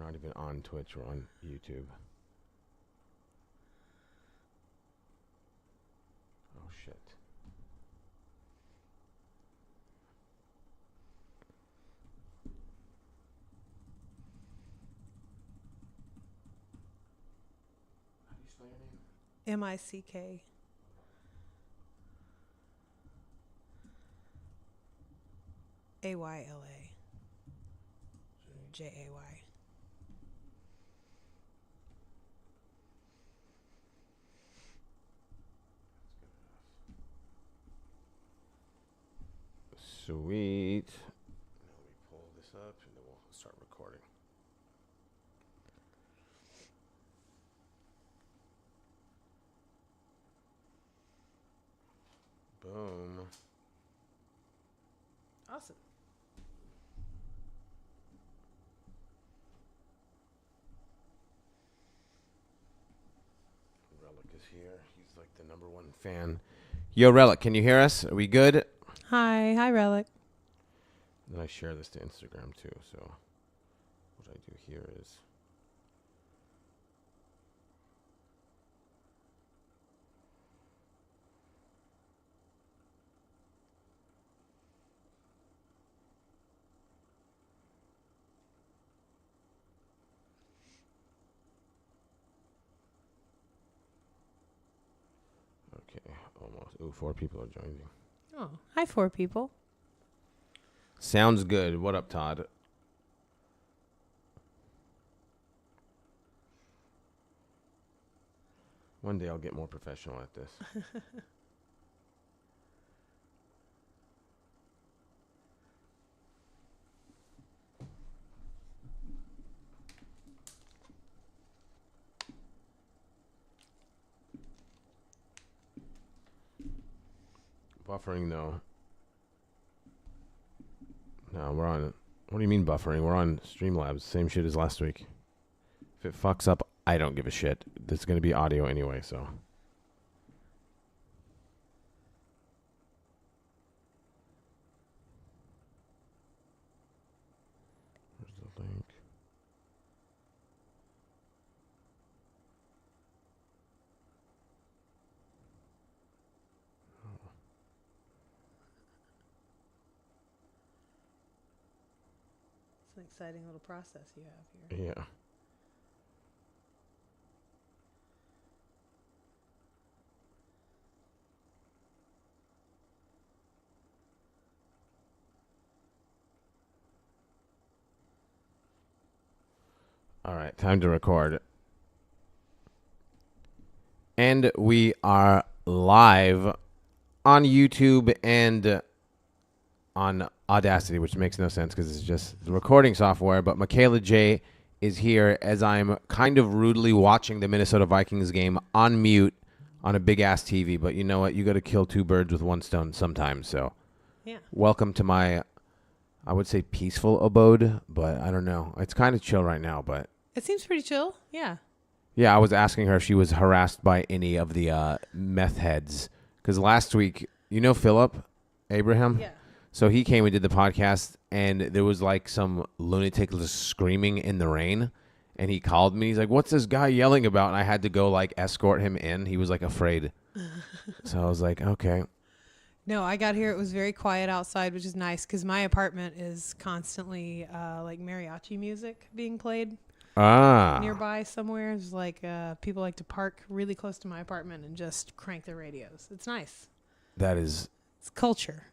We're not even on Twitch. We're on YouTube. Oh, shit. How do you spell your name? Mick. Ayla. Jay. Sweet. Now let me pull this up and then we'll start recording. Boom. Awesome. Relic is here. He's like the #1 fan. Yo, Relic, can you hear us? Are we good? Hi, Relic. Then I share this to Instagram too. So what I do here is okay. Almost. Ooh, 4 people are joining. Oh, hi, 4 people. Sounds good. What up, Todd? One day I'll get more professional at this. Buffering though. No, we're on. What do you mean buffering? We're on Streamlabs. Same shit as last week. If it fucks up, I don't give a shit. This is going to be audio anyway, so. Where's the link? It's an exciting little process you have here. Yeah. All right, time to record. And we are live on YouTube and on Audacity, which makes no sense because it's just the recording software. But Mickayla J is here as I'm kind of rudely watching the Minnesota Vikings game on mute on a big-ass TV. But you know what? You got to kill 2 birds with 1 stone sometimes. So Yeah. welcome to my, I would say, peaceful abode. But I don't know. It's kind of chill right now, but. It seems pretty chill. Yeah. Yeah, I was asking her if she was harassed by any of the meth heads. Because last week, you know Philip Abraham? Yeah. So he came and did the podcast, and there was like some lunatic just screaming in the rain. And he called me. He's like, what's this guy yelling about? And I had to go like escort him in. He was like afraid. So I was like, okay. No, I got here. It was very quiet outside, which is nice because my apartment is constantly like mariachi music being played. Nearby somewhere. There's like people like to park really close to my apartment and just crank their radios. It's nice. It's culture.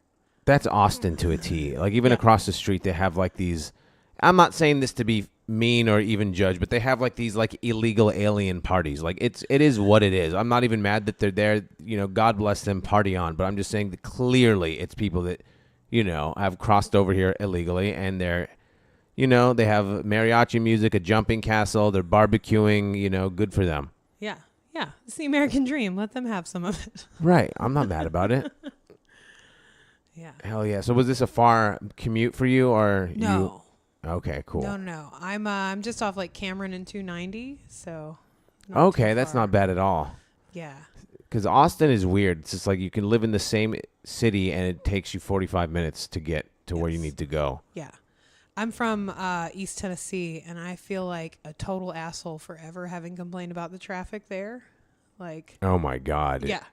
That's Austin to a T. Like even across the street, they have like these. I'm not saying this to be mean or even judge, but they have like these like illegal alien parties. Like it is what it is. I'm not even mad that they're there. You know, God bless them, party on. But I'm just saying that clearly it's people that, you know, have crossed over here illegally and they're. You know, they have mariachi music, a jumping castle. They're barbecuing, you know, good for them. Yeah. Yeah. It's the American dream. Let them have some of it. Right. I'm not mad about it. Yeah. Hell yeah. So was this a far commute for you or No. you? Okay, cool. No. I'm just off like Cameron and 290. So. Okay, that's not bad at all. Yeah. Because Austin is weird. It's just like you can live in the same city and it takes you 45 minutes to get to where you need to go. Yeah. I'm from East Tennessee, and I feel like a total asshole forever having complained about the traffic there. Like, oh my God. Yeah.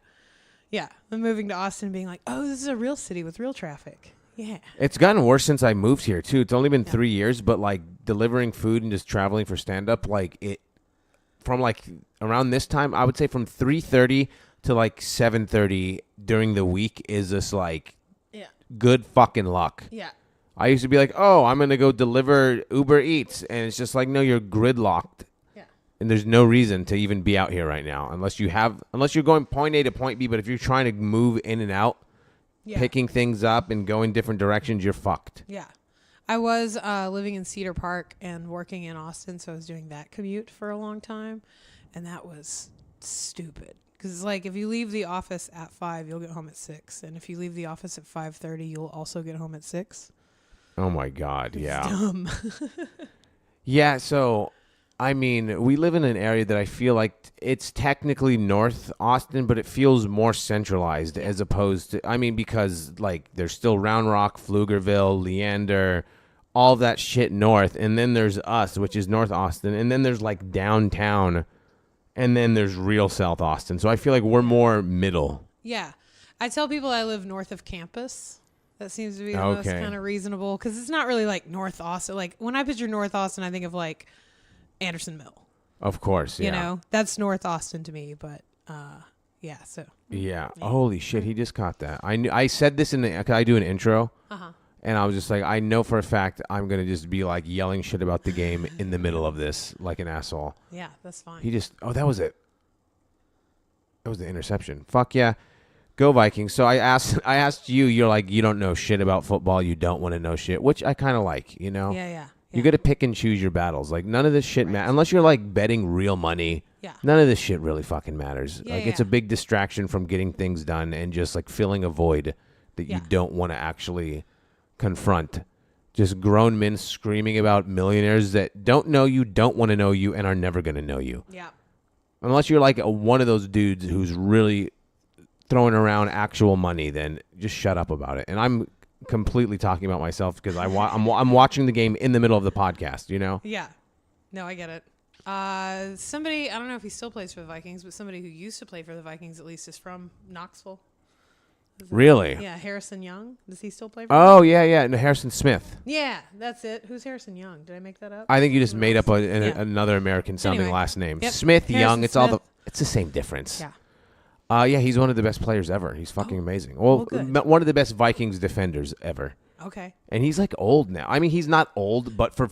Yeah. I'm moving to Austin being like, oh, this is a real city with real traffic. Yeah. It's gotten worse since I moved here, too. It's only been 3 years, but, like, delivering food and just traveling for stand-up, like, it, from, like, around this time, I would say from 3:30 to, like, 7:30 during the week is just, like, good fucking luck. Yeah. I used to be like, oh, I'm going to go deliver Uber Eats, and it's just like, no, you're gridlocked. And there's no reason to even be out here right now unless you're going point A to point B. But if you're trying to move in and out, picking things up and going different directions, you're fucked. Yeah. I was living in Cedar Park and working in Austin, so I was doing that commute for a long time. And that was stupid. Because it's like if you leave the office at 5, you'll get home at 6. And if you leave the office at 5:30, you'll also get home at 6. Oh, my God. Yeah. It's dumb. Yeah, so... I mean, we live in an area that I feel like it's technically North Austin, but it feels more centralized as opposed to, I mean, because, like, there's still Round Rock, Pflugerville, Leander, all that shit north. And then there's us, which is North Austin. And then there's, like, downtown. And then there's real South Austin. So I feel like we're more middle. Yeah. I tell people I live north of campus. That seems to be the most kind of reasonable. Because it's not really, like, North Austin. Like, when I picture North Austin, I think of, like, Anderson Mill. Of course, yeah. You know, that's North Austin to me, but yeah, so. Yeah. Holy shit, he just caught that. I said this I do an intro. And I was just like, I know for a fact I'm going to just be like yelling shit about the game in the middle of this like an asshole. Yeah, that's fine. That was it. That was the interception. Fuck yeah. Go Vikings. So I asked you, you're like, you don't know shit about football. You don't want to know shit, which I kind of like, you know? Yeah. You got to pick and choose your battles. Like, none of this shit matters. Unless you're, like, betting real money, none of this shit really fucking matters. It's a big distraction from getting things done and just, like, filling a void that you don't want to actually confront. Just grown men screaming about millionaires that don't know you, don't want to know you, and are never going to know you. Yeah. Unless you're, like, one of those dudes who's really throwing around actual money, then just shut up about it. And I'm completely talking about myself because I'm watching the game in the middle of the podcast, you know? Yeah. No, I get it. Somebody, I don't know if he still plays for the Vikings, but somebody who used to play for the Vikings at least is from Knoxville. Really? Yeah, Harrison Young. Does he still play for Oh, yeah. No, Harrison Smith. Yeah, that's it. Who's Harrison Young? Did I make that up? I think you just made up another American-sounding last name. Yep. Smith, Harrison Young, Smith. it's the same difference. Yeah. Yeah, he's one of the best players ever. He's fucking amazing. Well, one of the best Vikings defenders ever. Okay. And he's like old now. I mean, he's not old, but for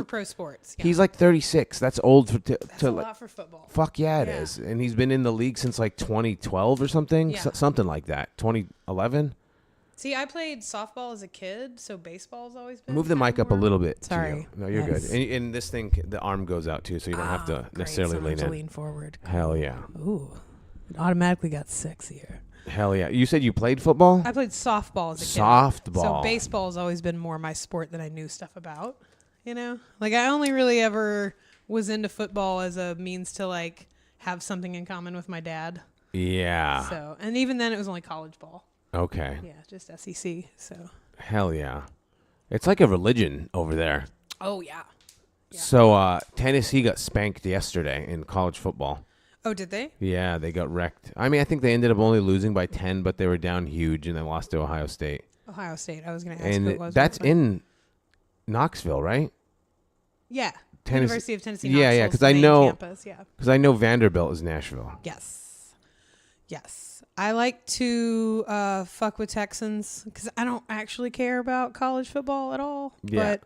pro sports, he's like 36. That's old that's a lot for football. Fuck yeah, it is. And he's been in the league since like 2012 or something, something like that. 2011. See, I played softball as a kid, so baseball's always been. Move the mic up a little bit. Sorry. No, you're good. And this thing, the arm goes out too, so you don't have to necessarily lean in. Lean forward. Hell yeah. Ooh, it automatically got sexier. Hell yeah. You said you played football? I played softball as a kid. Softball. So baseball's always been more my sport that I knew stuff about, you know? Like I only really ever was into football as a means to like have something in common with my dad. Yeah. So, and even then it was only college ball. Okay. Yeah, just SEC, so. Hell yeah. It's like a religion over there. Oh, yeah. So Tennessee got spanked yesterday in college football. Oh, did they? Yeah, they got wrecked. I mean, I think they ended up only losing by 10, but they were down huge, and they lost to Ohio State. Ohio State. I was going to ask who it was. That's in Knoxville, right? Yeah. University of Tennessee. Yeah, because I know. Because I know Vanderbilt is Nashville. Yes. I like to fuck with Texans because I don't actually care about college football at all. Yeah. But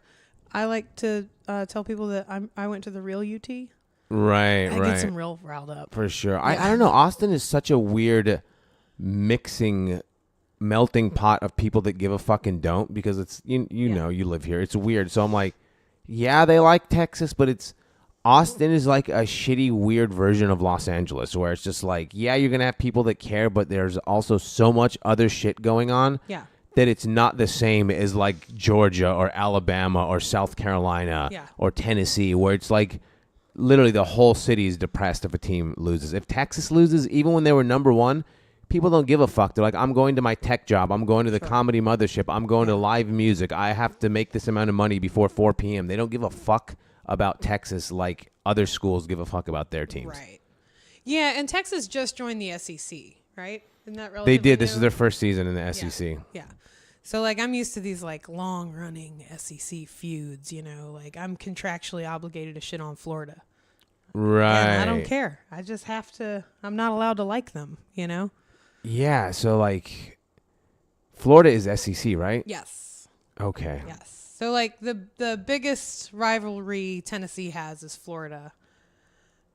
I like to tell people that I went to the real UT. Right. I get some real riled up. For sure. Yeah. I don't know. Austin is such a weird melting pot of people that give a fuck and don't because it's, you know, you live here. It's weird. So I'm like, yeah, they like Texas, but Austin is like a shitty, weird version of Los Angeles where it's just like, yeah, you're going to have people that care, but there's also so much other shit going on that it's not the same as like Georgia or Alabama or South Carolina or Tennessee where it's like, literally the whole city is depressed if a team loses. If Texas loses, even when they were number one, people don't give a fuck. They're like, I'm going to my tech job. I'm going to the comedy mothership. I'm going to live music. I have to make this amount of money before 4 p.m. They don't give a fuck about Texas like other schools give a fuck about their teams. Right. Yeah, and Texas just joined the SEC, right? Isn't that relatively They did. new? This is their first season in the SEC. Yeah. So, like, I'm used to these, like, long-running SEC feuds, you know? Like, I'm contractually obligated to shit on Florida. Right. And I don't care. I just have to. I'm not allowed to like them, you know? Yeah, so, like, Florida is SEC, right? Yes. Okay. Yes. So, like, the biggest rivalry Tennessee has is Florida.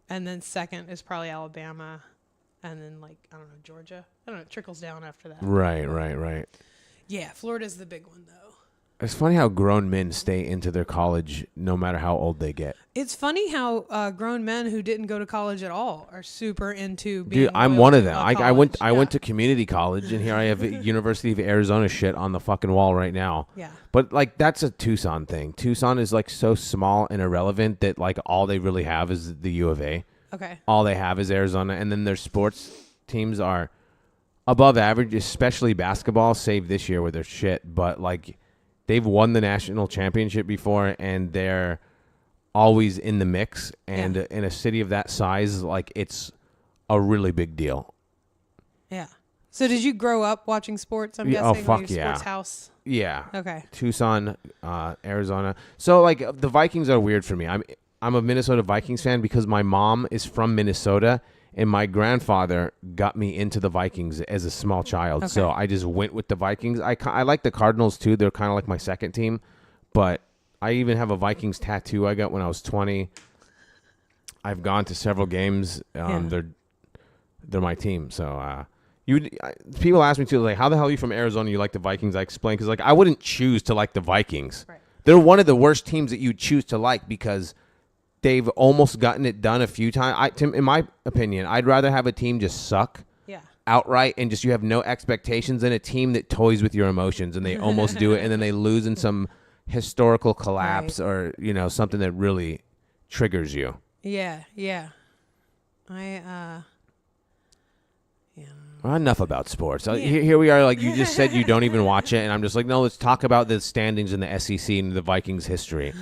And then second is probably Alabama. And then, like, I don't know, Georgia. I don't know. It trickles down after that. Right. Yeah, Florida's the big one, though. It's funny how grown men stay into their college no matter how old they get. It's funny how grown men who didn't go to college at all are super into being. Dude, I'm loyal one of to them. a I went college. to community college, and here I have University of Arizona shit on the fucking wall right now. Yeah. But like that's a Tucson thing. Tucson is like so small and irrelevant that like all they really have is the U of A. Okay. All they have is Arizona, and then their sports teams are above average, especially basketball, save this year with their shit. But like they've won the national championship before, and they're always in the mix. And in a city of that size, like it's a really big deal. Yeah. So did you grow up watching sports? I'm Yeah, oh, guessing. fuck Or your yeah. Sports house. Yeah. Okay. Tucson, Arizona. So like the Vikings are weird for me. I'm a Minnesota Vikings fan because my mom is from Minnesota and my grandfather got me into the Vikings as a small child. Okay. So I just went with the Vikings. I like the Cardinals too. They're kind of like my second team, but I even have a Vikings tattoo I got when I was 20. I've gone to several games. They're my team. So people ask me too, like, how the hell are you from Arizona? You like the Vikings? I explain because like I wouldn't choose to like the Vikings. Right. They're one of the worst teams that you choose to like because they've almost gotten it done a few times. In my opinion, I'd rather have a team just suck outright and just you have no expectations than a team that toys with your emotions and they almost do it and then they lose in some historical collapse or, you know, something that really triggers you. Yeah. Well, enough about sports. Here we are, like you just said you don't even watch it, and I'm just like, no, let's talk about the standings in the SEC and the Vikings' history.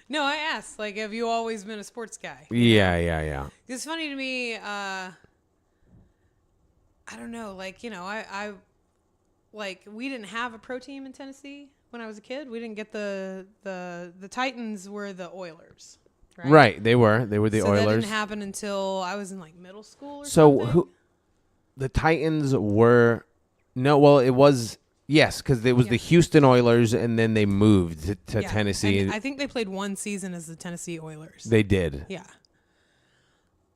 No, I asked, like, have you always been a sports guy? Yeah. It's funny to me, I don't know, like, you know, I like, we didn't have a pro team in Tennessee when I was a kid. We didn't get the Titans were the Oilers, right? Right, they were the so Oilers. That didn't happen until I was in, like, middle school or so something. The Titans were, it was, yes, because it was the Houston Oilers, and then they moved to Tennessee. And I think they played one season as the Tennessee Oilers. They did. Yeah.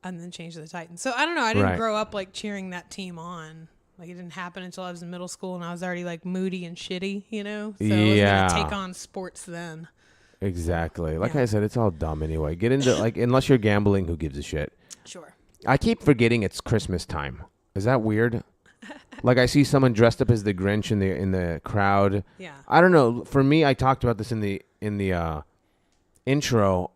And then changed to the Titans. So I don't know. I didn't grow up like cheering that team on. Like it didn't happen until I was in middle school and I was already like moody and shitty, you know? So I wasn't going to take on sports then. Exactly. Like I said, it's all dumb anyway. Get into, like, unless you're gambling, who gives a shit? Sure. I keep forgetting it's Christmas time. Is that weird? Like I see someone dressed up as the Grinch in the crowd. Yeah. I don't know. For me, I talked about this in the intro.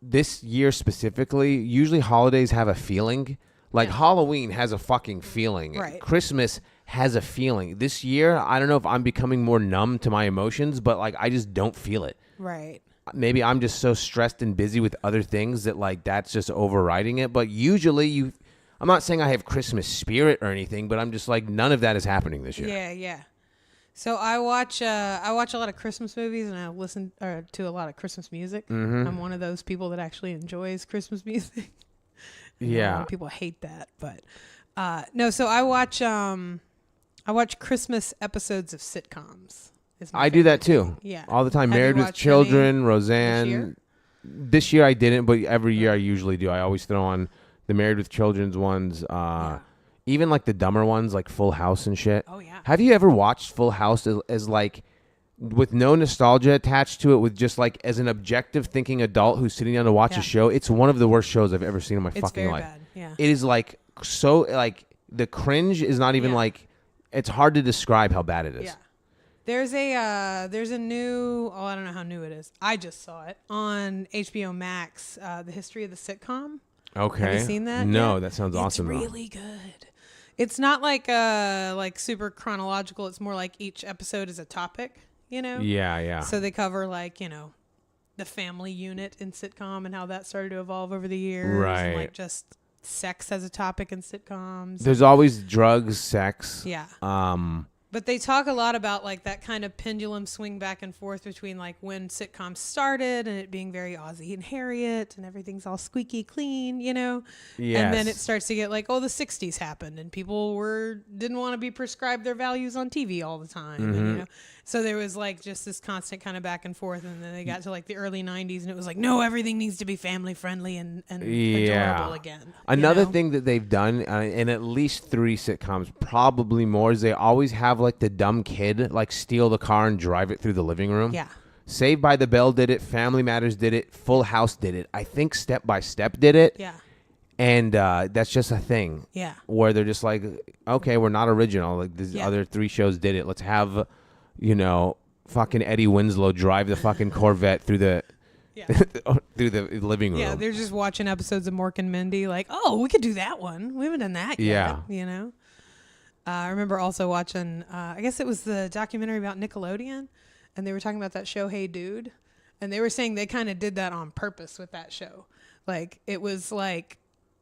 This year specifically, usually holidays have a feeling. Like Halloween has a fucking feeling. Right. Christmas has a feeling. This year, I don't know if I'm becoming more numb to my emotions, but like I just don't feel it. Right. Maybe I'm just so stressed and busy with other things that like that's just overriding it. But usually I'm not saying I have Christmas spirit or anything, but I'm just like none of that is happening this year. Yeah. So I watch a lot of Christmas movies and I listen to a lot of Christmas music. Mm-hmm. I'm one of those people that actually enjoys Christmas music. Yeah. People hate that, but no. So I watch Christmas episodes of sitcoms. I do that too. Thing. Yeah, all the time. Have Married you with watched Children, any Roseanne. This year I didn't, but every year I usually do. I always throw on the Married with Children's ones. Even like the dumber ones, like Full House and shit. Oh yeah. Have you ever watched Full House as like with no nostalgia attached to it, with just like as an objective thinking adult who's sitting down to watch a show? It's one of the worst shows I've ever seen in my fucking life. Bad. Yeah. It is like so like the cringe is not even like, it's hard to describe how bad it is. Yeah. There's a new, I don't know how new it is. I just saw it on HBO Max, The History of the Sitcom. Okay. Have you seen that? No, yet? that sounds awesome. It's really good. It's not like super chronological. It's more like each episode is a topic, you know? Yeah, yeah. So they cover like, you know, the family unit in sitcom and how that started to evolve over the years. Right. And like just sex as a topic in sitcoms. There's always drugs, sex. Yeah. Um, But they talk a lot about like that kind of pendulum swing back and forth between like when sitcoms started and it being very Ozzie and Harriet and everything's all squeaky clean, you know? yes. And then it starts to get like, oh, the 60s happened and people didn't want to be prescribed their values on TV all the time. And, you know? So there was like just this constant kind of back and forth. And then they got to like the early 90s and it was like, no, everything needs to be family friendly and adorable again. Another thing that they've done in at least 3 sitcoms, probably more, is they always have like the dumb kid like steal the car and drive it through the living room. Yeah. Saved by the Bell did it. Family Matters did it. Full House did it. I think Step by Step did it. Yeah. And that's just a thing. Yeah. Where they're just like, okay, we're not original. Like these other 3 shows did it. Let's have, you know, fucking Eddie Winslow drive the fucking Corvette through the through the living room. Yeah, they're just watching episodes of Mork and Mindy like, oh, we could do that one. We haven't done that yet. Yeah. You know? I remember also watching, I guess it was the documentary about Nickelodeon, and they were talking about that show, Hey Dude, and they were saying they kind of did that on purpose with that show. Like, it was like,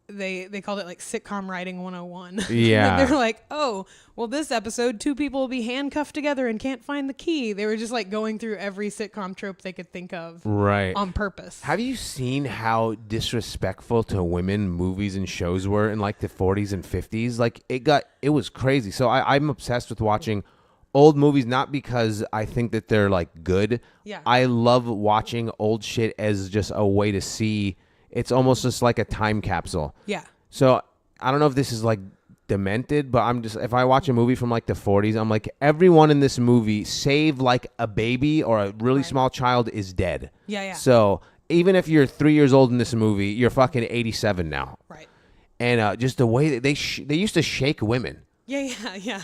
they called it like sitcom writing 101. Yeah. And they're like, oh, well, this episode, 2 people will be handcuffed together and can't find the key. They were just like going through every sitcom trope they could think of. Right. On purpose. Have you seen how disrespectful to women movies and shows were in like the 40s and 50s? Like it was crazy. So I'm obsessed with watching old movies, not because I think that they're like good. Yeah. I love watching old shit as just a way to see. It's almost just like a time capsule. Yeah. So I don't know if this is like demented, but if I watch a movie from like the 40s, I'm like, everyone in this movie, save like a baby or a really small child, is dead. Yeah, yeah. So even if you're 3 years old in this movie, you're fucking 87 now. Right. And just the way that they used to shake women. Yeah.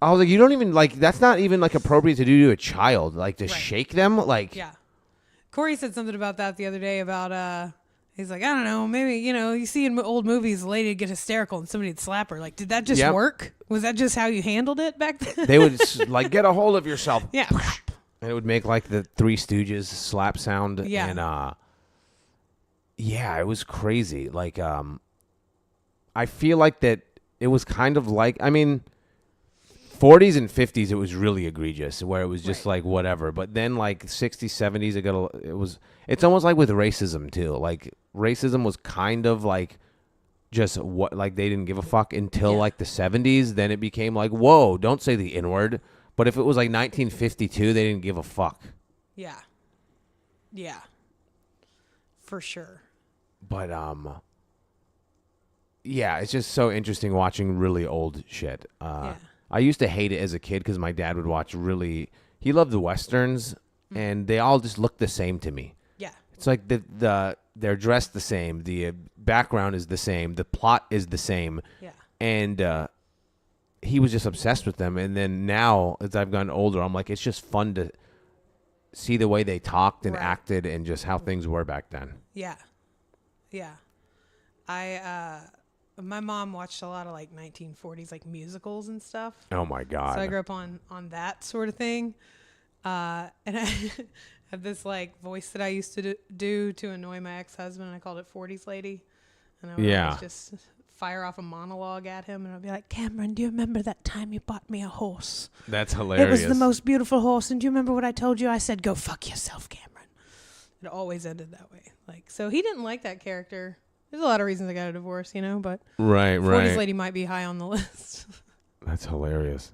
I was like, you don't even like, that's not even like appropriate to do to a child, like to shake them. Like, yeah. Corey said something about that the other day about, he's like, I don't know, maybe, you know, you see in old movies, a lady would get hysterical and somebody would slap her. Like, did that just work? Was that just how you handled it back then? They would like, get a hold of yourself. Yeah. And it would make like the Three Stooges slap sound. Yeah. And yeah, it was crazy. Like, I feel like that it was kind of like, I mean, 40s and 50s, it was really egregious, where it was just like whatever. But then like 60s, 70s, it's almost like with racism too. Like racism was kind of like just what, like they didn't give a fuck until like the 70s. Then it became like, whoa, don't say the N word. But if it was like 1952, they didn't give a fuck. Yeah. Yeah. For sure. But yeah, it's just so interesting watching really old shit. I used to hate it as a kid because my dad would watch he loved the Westerns, and they all just looked the same to me. Yeah. It's like they're dressed the same, the background is the same, the plot is the same. Yeah. And he was just obsessed with them. And then now, as I've gotten older, I'm like, it's just fun to see the way they talked and acted and just how things were back then. Yeah. Yeah. My mom watched a lot of like 1940s like musicals and stuff. Oh my God. So I grew up on that sort of thing. And I have this like voice that I used to do to annoy my ex-husband, and I called it 40s lady. And I would always just fire off a monologue at him, and I'd be like, Cameron, do you remember that time you bought me a horse? That's hilarious. It was the most beautiful horse. And do you remember what I told you? I said, go fuck yourself, Cameron. It always ended that way. Like, so he didn't like that character. There's a lot of reasons I got a divorce, you know, but 40s lady might be high on the list. That's hilarious.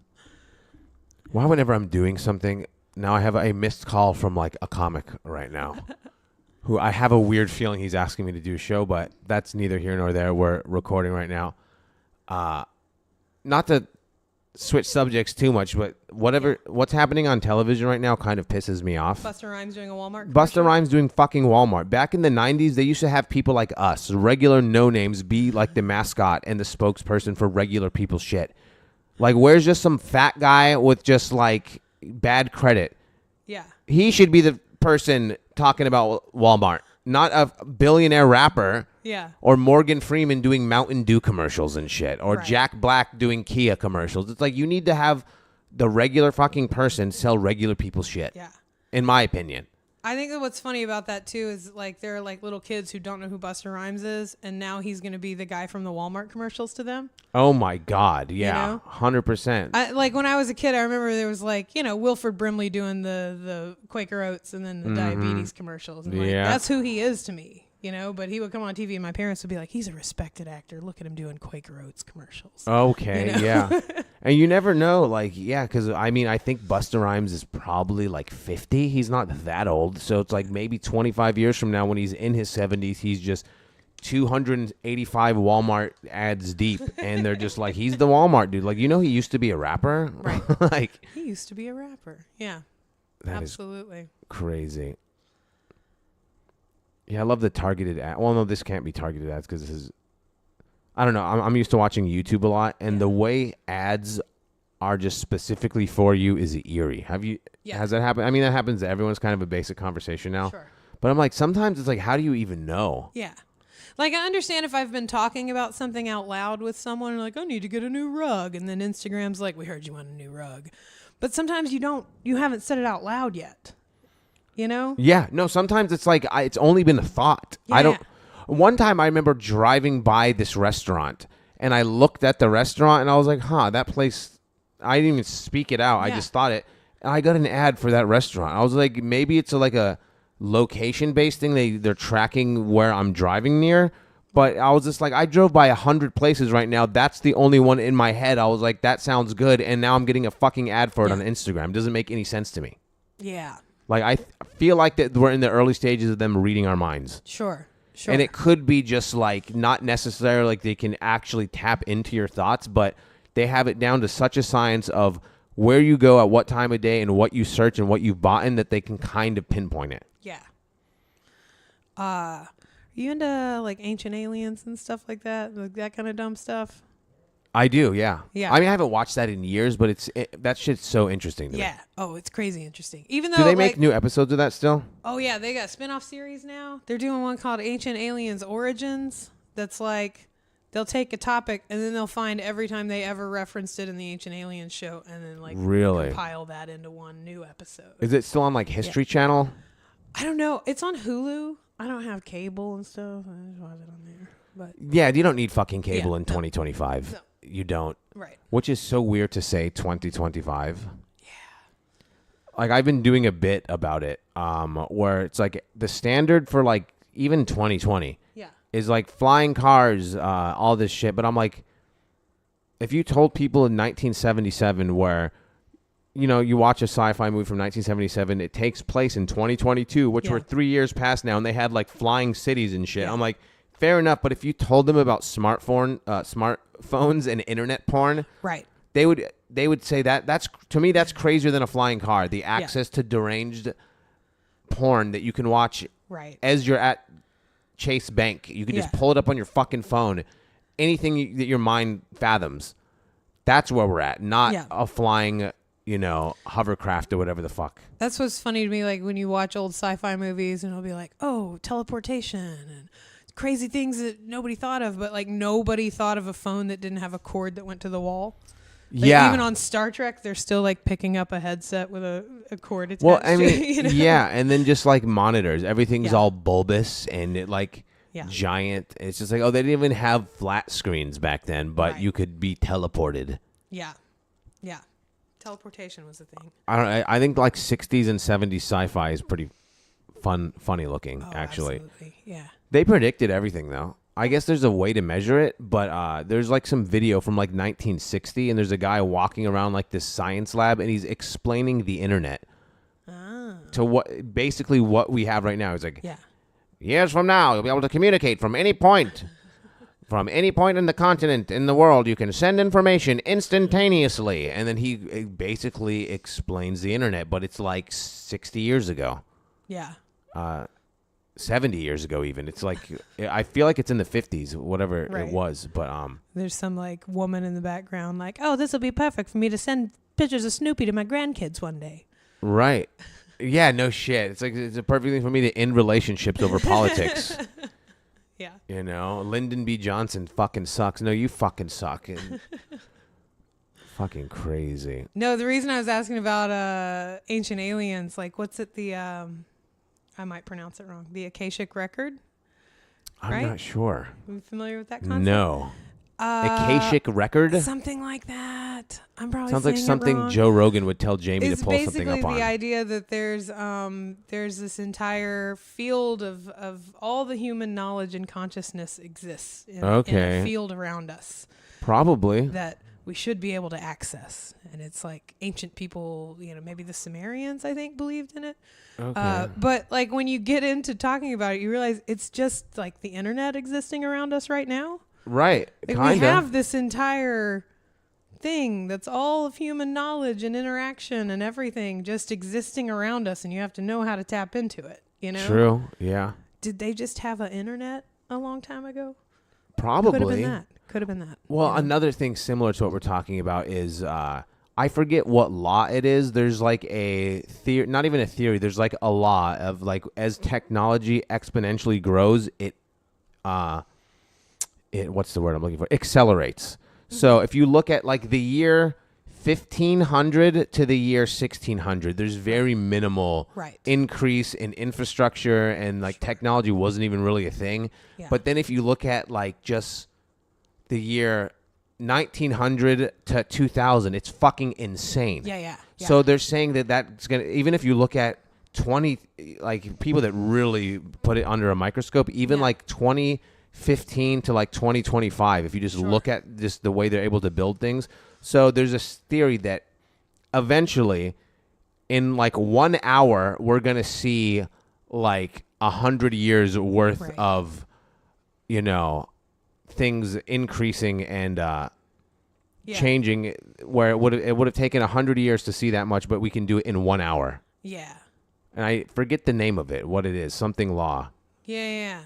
Why, whenever I'm doing something, now I have a missed call from like a comic right now who I have a weird feeling he's asking me to do a show, but that's neither here nor there. We're recording right now. Not to switch subjects too much, but what's happening on television right now kind of pisses me off. Busta Rhymes doing a Walmart commercial? Busta Rhymes doing fucking Walmart. Back in the 90s, they used to have people like us, regular no-names, be like the mascot and the spokesperson for regular people's shit. Like, where's just some fat guy with just like bad credit? Yeah. He should be the person talking about Walmart. not a billionaire rapper. Yeah. Or Morgan Freeman doing Mountain Dew commercials and shit. Or Right. Jack Black doing Kia commercials. It's like you need to have the regular fucking person sell regular people's shit. Yeah. In my opinion. I think that what's funny about that too is like there are like little kids who don't know who Busta Rhymes is, and now he's going to be the guy from the Walmart commercials to them. Oh my God. Yeah. You know? 100%. Like when I was a kid, I remember there was like, Wilford Brimley doing the Quaker Oats and then the diabetes commercials. And like, that's who he is to me. But he would come on TV and my parents would be like, he's a respected actor. Look at him doing Quaker Oats commercials. Okay, yeah. And you never know, like, because, I mean, I think Busta Rhymes is probably like 50. He's not that old. So it's like maybe 25 years from now when he's in his 70s, he's just 285 Walmart ads deep. And they're just like, he's the Walmart dude. Like, he used to be a rapper? Right. Like, he used to be a rapper. Yeah. That absolutely. Is crazy. Yeah, I love the targeted ad. Well, no, this can't be targeted ads because this is... I don't know. I'm used to watching YouTube a lot, and the way ads are just specifically for you is eerie. Has that happened? I mean, that happens to everyone's kind of a basic conversation now. Sure. But I'm like, sometimes it's like, how do you even know? Yeah. Like, I understand if I've been talking about something out loud with someone, like, I need to get a new rug, and then Instagram's like, we heard you want a new rug. But sometimes you haven't said it out loud yet. Yeah, no, sometimes it's like it's only been a thought. Yeah. One time I remember driving by this restaurant and I looked at the restaurant and I was like, that place, I didn't even speak it out. I just thought it. And I got an ad for that restaurant. I was like, maybe it's like a location-based thing. They're tracking where I'm driving near. But I was just like, I drove by 100 places right now. That's the only one in my head. I was like, that sounds good. And now I'm getting a fucking ad for it on Instagram. It doesn't make any sense to me. Yeah. Like, I feel like that we're in the early stages of them reading our minds. Sure. And it could be just like, not necessarily like they can actually tap into your thoughts, but they have it down to such a science of where you go at what time of day and what you search and what you've bought in that they can kind of pinpoint it. Yeah. Are you into like ancient aliens and stuff like that? Like that kind of dumb stuff? I do, yeah. Yeah. I mean, I haven't watched that in years, but that shit's so interesting to me. Yeah. Oh, it's crazy interesting. Even though do they make new episodes of that still? Oh yeah, they got a spin-off series now. They're doing one called Ancient Aliens Origins. That's like they'll take a topic and then they'll find every time they ever referenced it in the Ancient Aliens show and then like compile that into one new episode. Is it still on like History Channel? I don't know. It's on Hulu. I don't have cable and stuff. I just watch it on there. But yeah, you don't need fucking cable in 2025. No. You don't. Right. Which is so weird to say 2025. Yeah. Like I've been doing a bit about it where it's like the standard for like even 2020 is like flying cars, all this shit. But I'm like, if you told people in 1977 where, you watch a sci-fi movie from 1977, it takes place in 2022, which we're 3 years past now, and they had like flying cities and shit. I'm like, fair enough, but if you told them about smartphones and internet porn, right, they would say that's to me that's crazier than a flying car. The access to deranged porn that you can watch as you're at Chase Bank, you can just pull it up on your fucking phone. Anything that your mind fathoms, that's where we're at. Not a flying, hovercraft or whatever the fuck. That's what's funny to me. Like when you watch old sci-fi movies, and it'll be like, oh, teleportation and crazy things that nobody thought of, but like nobody thought of a phone that didn't have a cord that went to the wall. Like even on Star Trek, they're still like picking up a headset with a cord attached. Well, I mean, to it, yeah, and then just like monitors, everything's all bulbous and it like giant. It's just like, oh, they didn't even have flat screens back then, but you could be teleported. Yeah. Teleportation was the thing. I think like 60s and 70s sci-fi is pretty funny looking, actually. Absolutely. Yeah. They predicted everything, though. I guess there's a way to measure it, but there's like some video from like 1960, and there's a guy walking around like this science lab, and he's explaining the internet to what we have right now. He's like, years from now, you'll be able to communicate from any point. From any point in the continent, in the world, you can send information instantaneously. And then he basically explains the internet, but it's like 60 years ago. Yeah. 70 years ago even. It's like, I feel like it's in the 50s, whatever it was. But there's some like woman in the background like, oh, this will be perfect for me to send pictures of Snoopy to my grandkids one day. Right. Yeah, no shit. It's like it's a perfect thing for me to end relationships over politics. Yeah. You know, Lyndon B. Johnson fucking sucks. No, you fucking suck. And fucking crazy. No, the reason I was asking about Ancient Aliens, like what's it I might pronounce it wrong. The Akashic Record? I'm right? not sure. Are you familiar with that concept? No. Akashic Record? Something like that. I'm probably Sounds saying like it something wrong. Joe Rogan would tell Jamie It's to pull something up basically on. the idea that there's this entire field of all the human knowledge and consciousness exists in a field around us. Probably. That we should be able to access. And it's like ancient people, maybe the Sumerians, I think, believed in it. Okay. But like when you get into talking about it, you realize it's just like the internet existing around us right now. Right. Like Kinda. we have this entire thing that's all of human knowledge and interaction and everything just existing around us, and you have to know how to tap into it, True. Yeah. Did they just have an internet a long time ago? Probably. Could have been that. Well, another thing similar to what we're talking about is I forget what law it is. There's like a theory, not even a theory. There's like a law of like as technology exponentially grows, it what's the word I'm looking for? Accelerates. Mm-hmm. So if you look at like the year 1500 to the year 1600, there's very minimal increase in infrastructure, and like technology wasn't even really a thing. Yeah. But then if you look at like just the year 1900 to 2000, it's fucking insane. Yeah. So they're saying that's going to, even if you look at 20, like people that really put it under a microscope, even like 2015 to like 2025, if you just look at just the way they're able to build things. So there's a theory that eventually in like 1 hour, we're going to see like 100 years worth of, things increasing and changing, where it would have taken 100 years to see that much, but we can do it in 1 hour. Yeah. And I forget the name of it, what it is, something law. Yeah.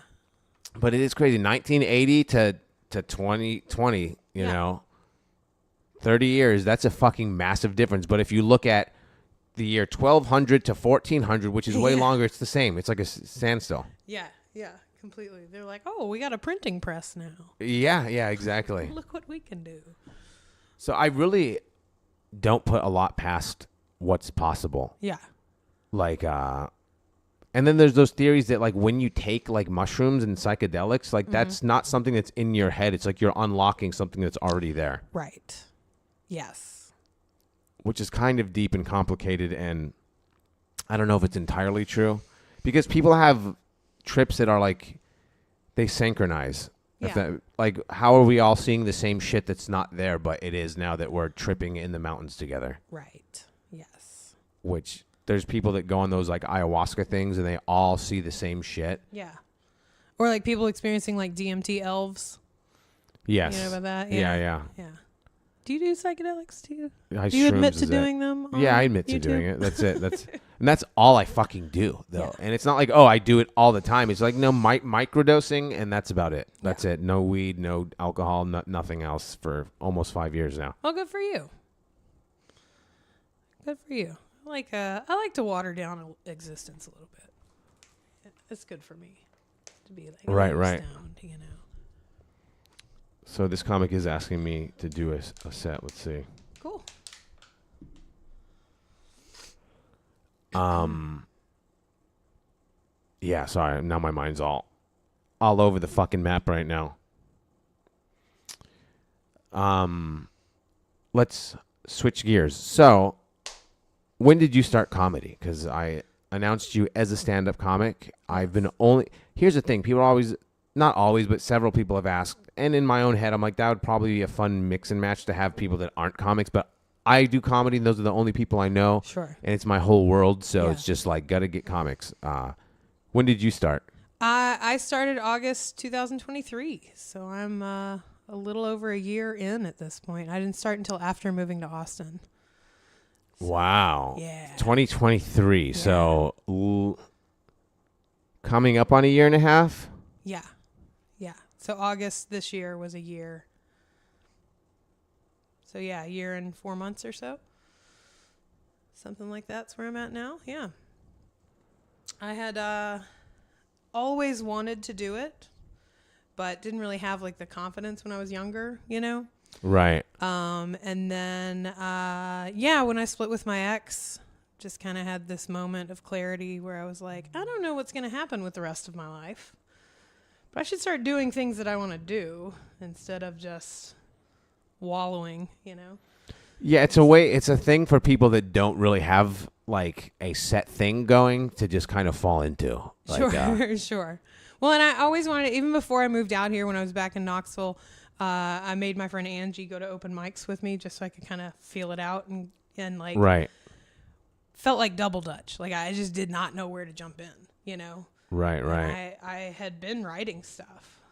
But it is crazy. 1980 to 2020, you know, 30 years, that's a fucking massive difference. But if you look at the year 1200 to 1400, which is way longer, it's the same. It's like a standstill. Yeah, completely. They're like, oh, we got a printing press now. Yeah, exactly. Look what we can do. So I really don't put a lot past what's possible. Yeah. Like, and then there's those theories that like when you take like mushrooms and psychedelics, like that's not something that's in your head. It's like you're unlocking something that's already there. Right. Yes. Which is kind of deep and complicated, and I don't know if it's entirely true, because people have trips that are like they synchronize. Yeah. Like, how are we all seeing the same shit that's not there, but it is now that we're tripping in the mountains together? Right. Yes. Which there's people that go on those like ayahuasca things and they all see the same shit. Yeah. Or like people experiencing like DMT elves. Yes. You know about that? Yeah. Do you do psychedelics too? Do you admit to doing them? Yeah, I admit to doing it. That's it. And that's all I fucking do, though. Yeah. And it's not like, oh, I do it all the time. It's like, no, microdosing, and that's about it. That's it. No weed, no alcohol, nothing else for almost 5 years now. Well, good for you. Good for you. I like to water down existence a little bit. It's good for me to be like right. Stoned, you know. So this comic is asking me to do a set. Let's see. Cool. Yeah, sorry. Now my mind's all over the fucking map right now. Let's switch gears. So, when did you start comedy? Because I announced you as a stand-up comic. I've been here's the thing. People always, not always, but several people have asked, and in my own head, I'm like, that would probably be a fun mix and match to have people that aren't comics, but I do comedy, and those are the only people I know. Sure. And it's my whole world, so it's just like, gotta get comics. When did you start? I started August 2023, so I'm a little over a year in at this point. I didn't start until after moving to Austin. So, wow. Yeah. 2023, so coming up on a year and a half? Yeah. So August this year was a year. So a year and 4 months or so. Something like that's where I'm at now. Yeah. I had always wanted to do it, but didn't really have like the confidence when I was younger, you know? Right. And then, when I split with my ex, just kind of had this moment of clarity where I was like, I don't know what's going to happen with the rest of my life, but I should start doing things that I want to do instead of just wallowing, you know? Yeah, it's a thing for people that don't really have like a set thing going to just kind of fall into. Like, Sure, sure. Well, and I always wanted, even before I moved out here when I was back in Knoxville, I made my friend Angie go to open mics with me just so I could kind of feel it out and like right. felt like double dutch. Like I just did not know where to jump in, you know? Right. I had been writing stuff,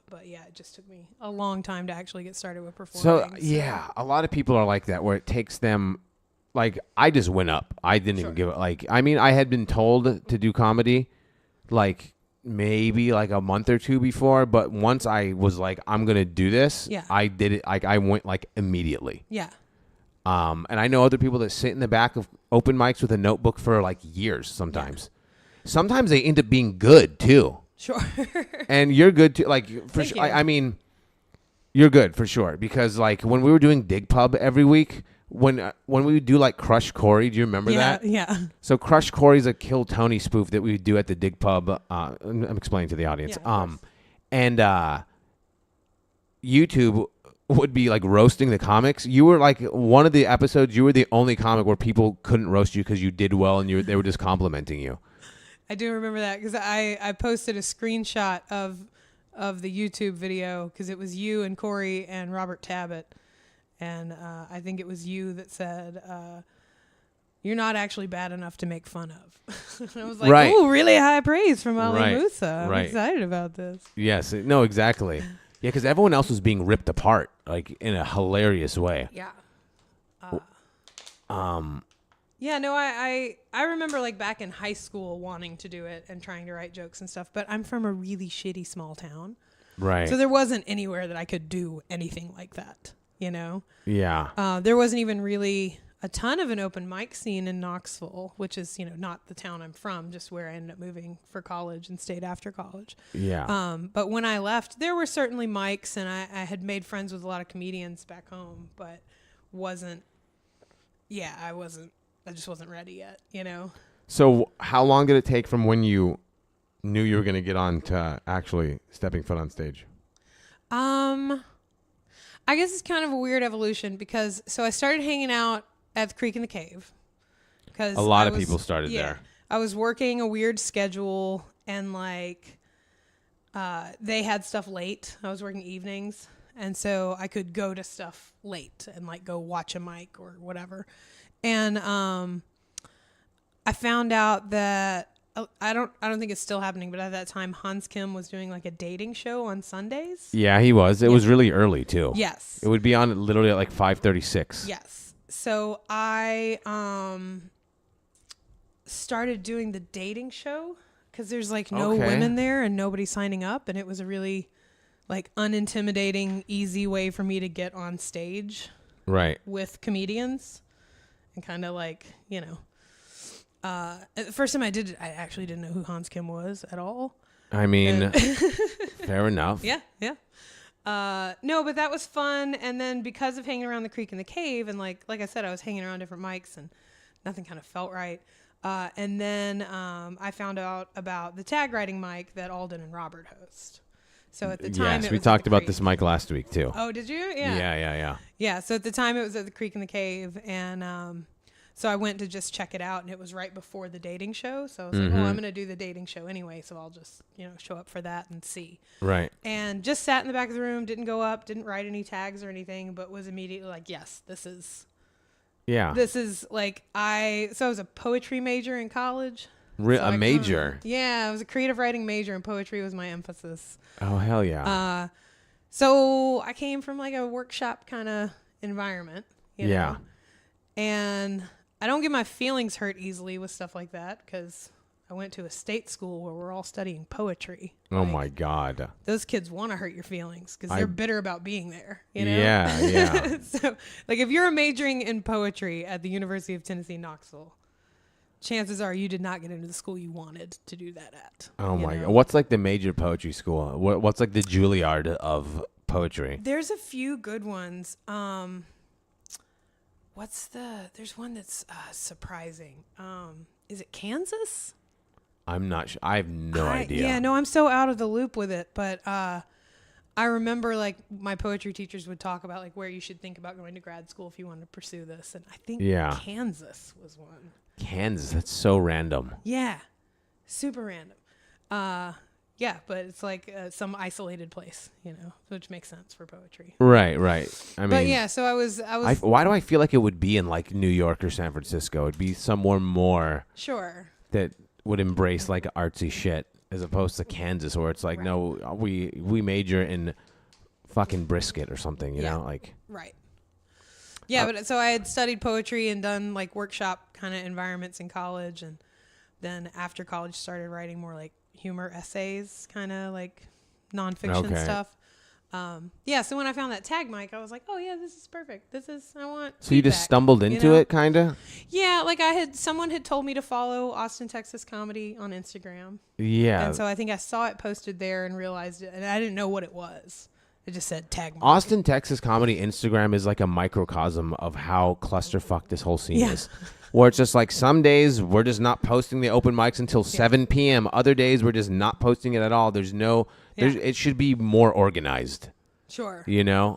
but yeah, it just took me a long time to actually get started with performing. So yeah, a lot of people are like that where it takes them, like I just went up. I didn't even give it, like, I mean, I had been told to do comedy like maybe like a month or two before, but once I was like, I'm going to do this, I did it. Like I went like immediately. Yeah. And I know other people that sit in the back of open mics with a notebook for like years sometimes. Yeah. Sometimes they end up being good too. Sure. And you're good too. Like for sure. I mean, you're good for sure. Because like when we were doing Dig Pub every week, when we would do like Crush Corey, do you remember that? Yeah. So Crush Corey's a Kill Tony spoof that we would do at the Dig Pub. I'm explaining to the audience. Yeah, and YouTube would be like roasting the comics. You were like one of the episodes. You were the only comic where people couldn't roast you because you did well and they were just complimenting you. I do remember that because I posted a screenshot of the YouTube video because it was you and Corey and Robert Tabbitt. And I think it was you that said, you're not actually bad enough to make fun of. And I was like, oh, really high praise from Ali Musa. I'm excited about this. Yes. No, exactly. Yeah, because everyone else was being ripped apart, like in a hilarious way. Yeah. Yeah, no, I remember like back in high school wanting to do it and trying to write jokes and stuff, but I'm from a really shitty small town. Right. So there wasn't anywhere that I could do anything like that. You know? Yeah. There wasn't even really a ton of an open mic scene in Knoxville, which is, you know, not the town I'm from, just where I ended up moving for college and stayed after college. Yeah. But when I left, there were certainly mics, and I had made friends with a lot of comedians back home, but I just wasn't ready yet, you know? So how long did it take from when you knew you were going to get on to actually stepping foot on stage? I guess it's kind of a weird evolution because I started hanging out at the Creek in the Cave because a lot of people started there. I was working a weird schedule and like they had stuff late. I was working evenings, and so I could go to stuff late and like go watch a mic or whatever. And I found out that I don't think it's still happening, but at that time, Hans Kim was doing like a dating show on Sundays. Yeah, he was. It was really early too. Yes. It would be on literally at like 5:36. Yes. So I started doing the dating show because there's like no women there and nobody signing up, and it was a really like unintimidating, easy way for me to get on stage. Right. With comedians and kind of like, you know. The first time I did it, I actually didn't know who Hans Kim was at all. I mean, fair enough. Yeah. No, but that was fun. And then because of hanging around the Creek in the Cave, and like I said, I was hanging around different mics, and nothing kind of felt right. And then I found out about the tag writing mic that Alden and Robert host. So at the time, we talked about this mic last week too. Oh, did you? Yeah. Yeah. So at the time, it was at the Creek in the Cave, and so I went to just check it out, and it was right before the dating show. So I was like, oh, I'm going to do the dating show anyway, so I'll just, you know, show up for that and see. Right. And just sat in the back of the room, didn't go up, didn't write any tags or anything, but was immediately like, yes, this is like, I was a poetry major in college. A major? Yeah, I was a creative writing major, and poetry was my emphasis. Oh, hell yeah. So I came from like a workshop kind of environment, you know? And I don't get my feelings hurt easily with stuff like that because I went to a state school where we're all studying poetry. Oh, my God. Those kids want to hurt your feelings because they're bitter about being there, you know? Yeah. So, like, if you're majoring in poetry at the University of Tennessee, Knoxville, chances are you did not get into the school you wanted to do that at. Oh my God. What's like the major poetry school? What's like the Juilliard of poetry? There's a few good ones. There's one that's surprising. Is it Kansas? I'm not sure. I have no idea. Yeah, no, I'm so out of the loop with it. But I remember like my poetry teachers would talk about like where you should think about going to grad school if you wanted to pursue this. And I think Kansas was one. Kansas, that's so random. Yeah, super random. Yeah, but it's like some isolated place, which makes sense for poetry. Right. I mean, but yeah, so I was. Why do I feel like it would be in like New York or San Francisco? It'd be somewhere more sure that would embrace like artsy shit as opposed to Kansas, where it's like, no, we major in fucking brisket or something, you know, like. Right. Yeah, but so I had studied poetry and done like workshop kind of environments in college, and then after college started writing more like humor essays, kind of like nonfiction stuff. So when I found that tag mic, I was like, oh yeah, this is perfect. I want So feedback, you just stumbled into it, kind of? Yeah, like someone had told me to follow Austin, Texas Comedy on Instagram. Yeah. And so I think I saw it posted there and realized it, and I didn't know what it was. It just said tag mic. Austin, Texas Comedy Instagram is like a microcosm of how clusterfuck this whole scene is. Where it's just like some days we're just not posting the open mics until 7 p.m. Other days we're just not posting it at all. It should be more organized. Sure.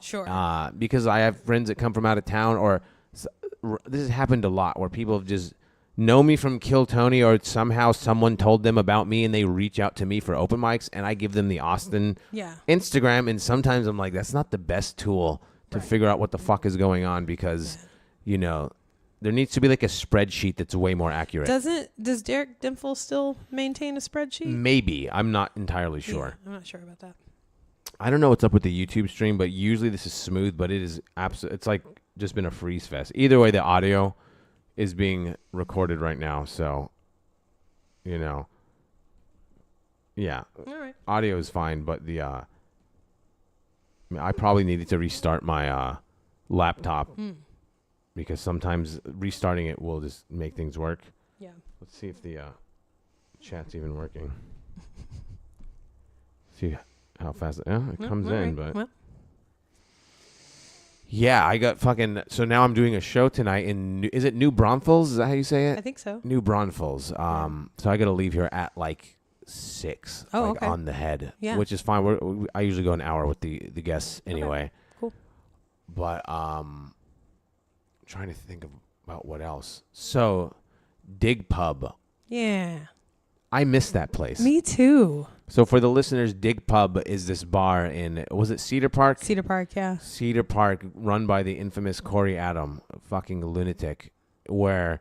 Sure. Because I have friends that come from out of town, or this has happened a lot where people have just know me from Kill Tony, or somehow someone told them about me and they reach out to me for open mics, and I give them the Austin Instagram, and sometimes I'm like, that's not the best tool to figure out what the fuck is going on, because there needs to be like a spreadsheet that's way more accurate. Does Derek Dimple still maintain a spreadsheet? Maybe. I'm not entirely sure. Yeah, I'm not sure about that. I don't know what's up with the YouTube stream, but usually this is smooth, but it is it's like just been a freeze fest. Either way, the audio is being recorded right now, so yeah. All right. Audio is fine, but I probably needed to restart my laptop because sometimes restarting it will just make things work. Yeah. Let's see if the chat's even working. See how fast it comes in, but. Well. Yeah, I got fucking. So now I'm doing a show tonight is it New Braunfels? Is that how you say it? I think so. New Braunfels. So I got to leave here at like 6. Oh, okay. On the head. Yeah. Which is fine. I usually go an hour with the guests anyway. Okay. Cool. But trying to think about what else. So, Dig Pub. Yeah. I miss that place. Me too. So for the listeners, Dig Pub is this bar was it Cedar Park? Cedar Park, yeah. Cedar Park, run by the infamous Corey Adam, a fucking lunatic, where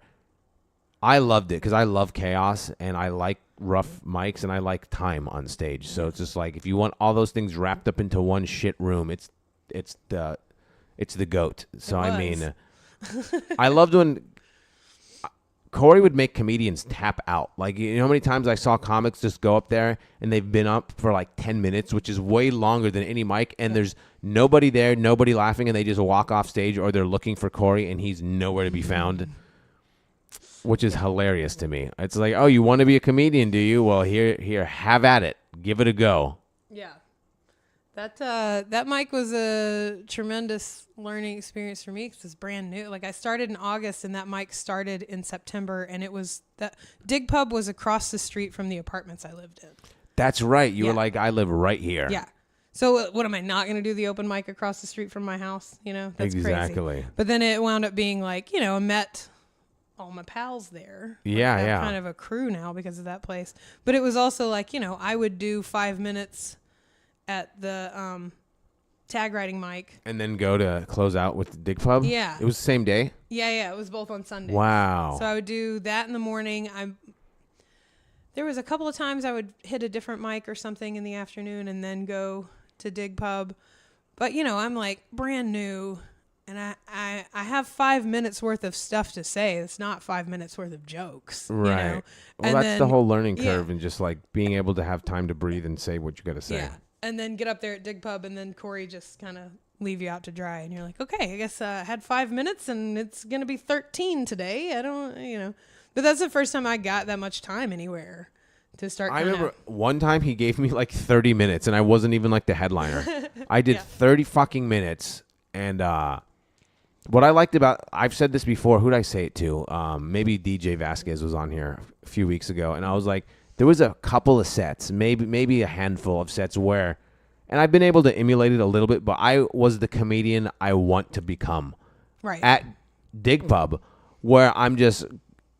I loved it because I love chaos and I like rough mics and I like time on stage. So it's just like if you want all those things wrapped up into one shit room, it's the GOAT. So I mean, I loved when Corey would make comedians tap out. Like, you know how many times I saw comics just go up there and they've been up for like 10 minutes, which is way longer than any mic, and there's nobody there, nobody laughing, and they just walk off stage, or they're looking for Corey and he's nowhere to be found, which is hilarious to me. It's like, oh, you want to be a comedian, do you? Well, here, have at it. Give it a go. Yeah. That mic was a tremendous learning experience for me because it's brand new. Like I started in August and that mic started in September, and it was that Dig Pub was across the street from the apartments I lived in. That's right. You were like, I live right here. Yeah. So what am I not going to do the open mic across the street from my house? That's exactly crazy. But then it wound up being like, I met all my pals there. Yeah, like kind of a crew now because of that place. But it was also like, I would do 5 minutes at the tag writing mic. And then go to close out with the Dig Pub? Yeah. It was the same day? Yeah. It was both on Sunday. Wow. So I would do that in the morning. There was a couple of times I would hit a different mic or something in the afternoon and then go to Dig Pub. But, I'm like brand new and I have 5 minutes worth of stuff to say. It's not 5 minutes worth of jokes. Right. Well, that's the whole learning curve and just like being able to have time to breathe and say what you got to say. Yeah. And then get up there at Dig Pub, and then Corey just kind of leave you out to dry. And you're like, okay, I guess I had 5 minutes, and it's going to be 13 today. I don't. But that's the first time I got that much time anywhere to start. I remember one time he gave me like 30 minutes, and I wasn't even like the headliner. I did 30 fucking minutes, and what I liked about, I've said this before, who'd I say it to? Maybe DJ Vasquez was on here a few weeks ago, and I was like, there was a couple of sets, maybe a handful of sets where, and I've been able to emulate it a little bit, but I was the comedian I want to become. Right. At Dig Pub, where I'm just,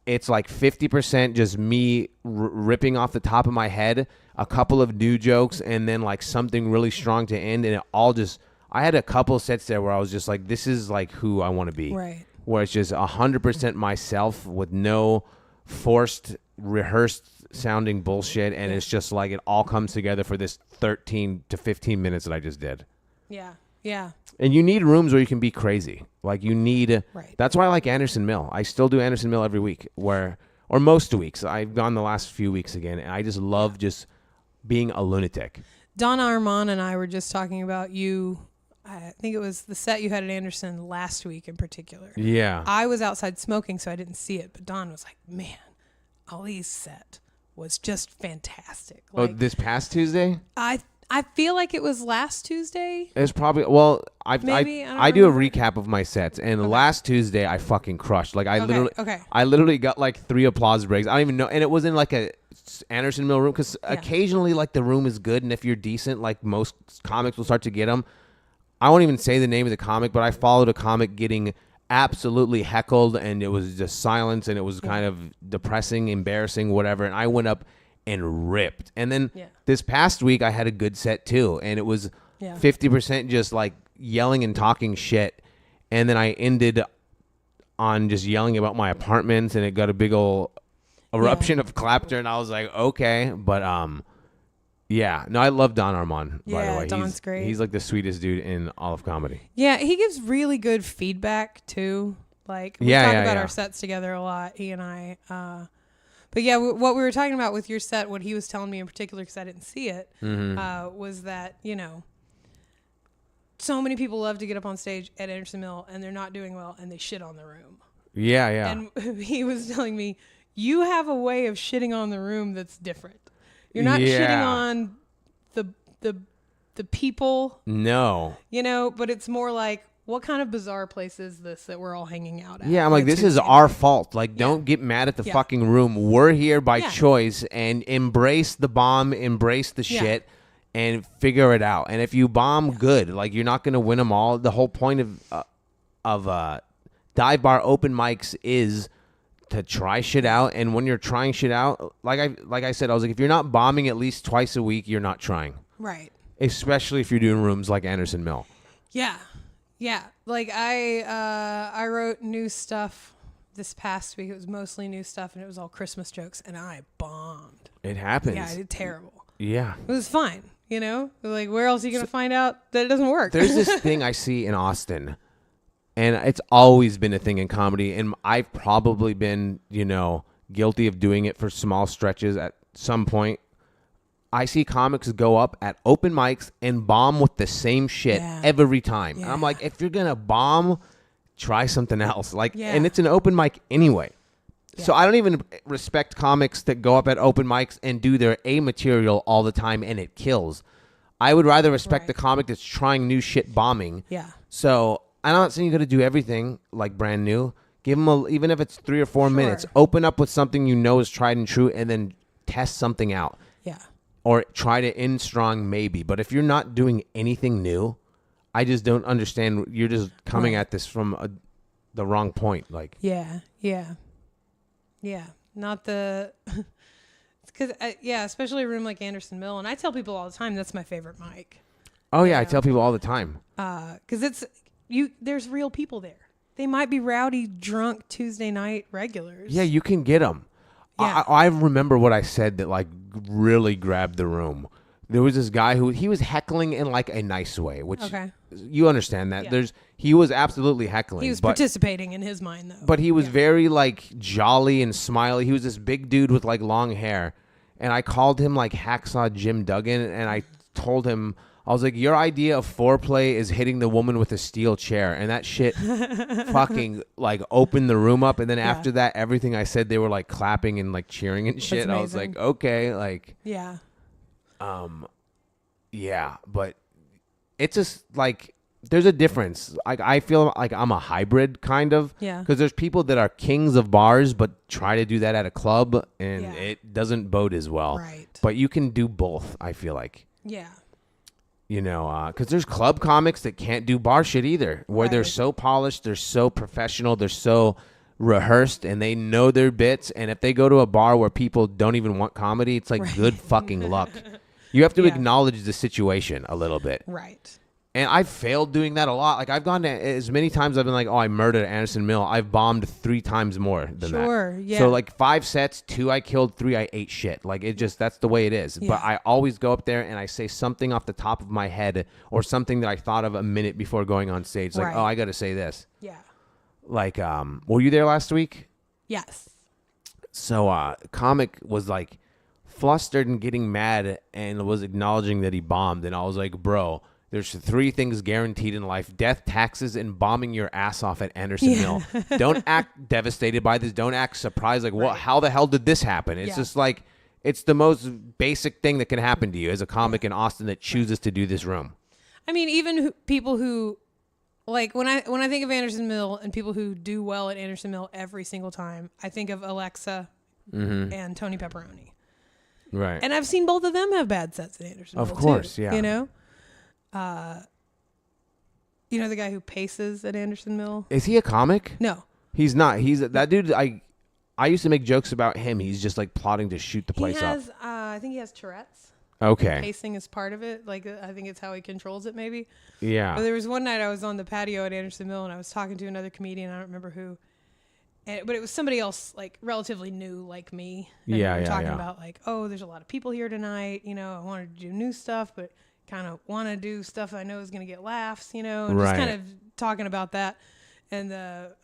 it's like 50% just me ripping off the top of my head, a couple of new jokes, and then like something really strong to end, and it all just, I had a couple sets there where I was just like, this is like who I want to be. Right. Where it's just 100% myself with no forced, rehearsed sounding bullshit, and it's just like it all comes together for this 13 to 15 minutes that I just did. Yeah. Yeah. And you need rooms where you can be crazy. Like you need, right. That's why I like Anderson Mill. I still do Anderson Mill every week, or most weeks. I've gone the last few weeks again, and I just love just being a lunatic. Donna Armand and I were just talking about you. I think it was the set you had at Anderson last week in particular. Yeah. I was outside smoking, so I didn't see it. But Don was like, man, Ali's set was just fantastic. Like, this past Tuesday? I feel like it was last Tuesday. It's probably, well, I do a recap of my sets, and last Tuesday I fucking crushed. Like I literally got like 3 applause breaks. I don't even know, and it was in like a Anderson Mill room, because occasionally like the room is good, and if you're decent, like most comics will start to get them. I won't even say the name of the comic, but I followed a comic getting absolutely heckled, and it was just silence, and it was kind of depressing, embarrassing, whatever. And I went up and ripped. And then this past week I had a good set too, and it was 50% just like yelling and talking shit. And then I ended on just yelling about my apartments, and it got a big old eruption of laughter, and I was like, okay. But yeah, no, I love Don Armand, by the way. Don's great. He's like the sweetest dude in all of comedy. Yeah, he gives really good feedback too. Like we talk about our sets together a lot, he and I. But yeah, what we were talking about with your set, what he was telling me in particular, because I didn't see it, was that, you know, so many people love to get up on stage at Anderson Mill and they're not doing well and they shit on the room. Yeah, yeah. And he was telling me, you have a way of shitting on the room that's different. You're not shitting on the people. No. You know, but it's more like, what kind of bizarre place is this that we're all hanging out at? Yeah, I'm like, this is our fault. Like, don't get mad at the fucking room. We're here by choice, and embrace the bomb, embrace the shit, and figure it out. And if you bomb, good. Like, you're not going to win them all. The whole point of dive bar open mics is to try shit out. And when you're trying shit out, like I said, I was like, if you're not bombing at least twice a week, you're not trying. Right. Especially if you're doing rooms like Anderson Mill. Yeah. Yeah, like I wrote new stuff this past week. It was mostly new stuff, and it was all Christmas jokes, and I bombed. It happens. Yeah, I did terrible. Yeah. It was fine, you know? Like, where else are you going to find out that it doesn't work? There's this thing I see in Austin, and it's always been a thing in comedy, and I've probably been, you know, guilty of doing it for small stretches at some point. I see comics go up at open mics and bomb with the same shit every time. And I'm like, if you're going to bomb, try something else. Like, and it's an open mic anyway. So I don't even respect comics that go up at open mics and do their A material all the time and it kills. I would rather respect the comic that's trying new shit bombing. Yeah. So I'm not saying you got to do everything like brand new. Give them even if it's 3 or 4 minutes, open up with something you know is tried and true, and then test something out. Yeah. Or try to end strong, maybe. But if you're not doing anything new, I just don't understand. You're just coming at this from the wrong point. Like, yeah. Not the, because especially a room like Anderson Mill, and I tell people all the time that's my favorite mic. Oh yeah, I tell people all the time. Because there's real people there. They might be rowdy, drunk Tuesday night regulars. Yeah, you can get them. Yeah. I remember what I said that like really grabbed the room. There was this guy who he was heckling in like a nice way, which you understand that. Yeah. He was absolutely heckling. He was participating in his mind though. But he was very like jolly and smiley. He was this big dude with like long hair, and I called him like Hacksaw Jim Duggan, and I told him, I was like, your idea of foreplay is hitting the woman with a steel chair. And that shit fucking like opened the room up. And then after that, everything I said, they were like clapping and like cheering and shit. I was like, okay, like, yeah. Yeah, but it's just like, there's a difference. Like, I feel like I'm a hybrid kind of. Yeah. Because there's people that are kings of bars, but try to do that at a club and it doesn't bode as well. Right. But you can do both, I feel like. Yeah. You know, because there's club comics that can't do bar shit either, where they're so polished, they're so professional, they're so rehearsed, and they know their bits. And if they go to a bar where people don't even want comedy, it's like good fucking luck. You have to acknowledge the situation a little bit. Right. And I've failed doing that a lot. Like, I've gone to as many times I've been like, oh, I murdered at Anderson Mill. I've bombed 3 times more than that. Sure, yeah. So, like, 5 sets, 2 I killed, 3 I ate shit. Like, it just, that's the way it is. Yeah. But I always go up there and I say something off the top of my head or something that I thought of a minute before going on stage. Like, oh, I got to say this. Yeah. Like, were you there last week? Yes. So, comic was like flustered and getting mad and was acknowledging that he bombed. And I was like, bro, there's 3 things guaranteed in life: death, taxes, and bombing your ass off at Anderson Mill. Don't act devastated by this. Don't act surprised. Like, what? How the hell did this happen? It's just like, it's the most basic thing that can happen to you as a comic in Austin that chooses to do this room. I mean, even people who, like, when I think of Anderson Mill and people who do well at Anderson Mill every single time, I think of Alexa and Tony Pepperoni. Right. And I've seen both of them have bad sets at Anderson Mill, of course, too, yeah. You know? You know the guy who paces at Anderson Mill? Is he a comic? No. He's not. He's that dude. I used to make jokes about him. He's just like plotting to shoot the place up. I think he has Tourette's. Okay. Pacing is part of it. Like, I think it's how he controls it, maybe. Yeah. But there was one night I was on the patio at Anderson Mill and I was talking to another comedian. I don't remember who. But it was somebody else, like, relatively new, like me. And we were talking about, like, oh, there's a lot of people here tonight. You know, I wanted to do new stuff, but kind of want to do stuff I know is going to get laughs, you know, and just kind of talking about that. And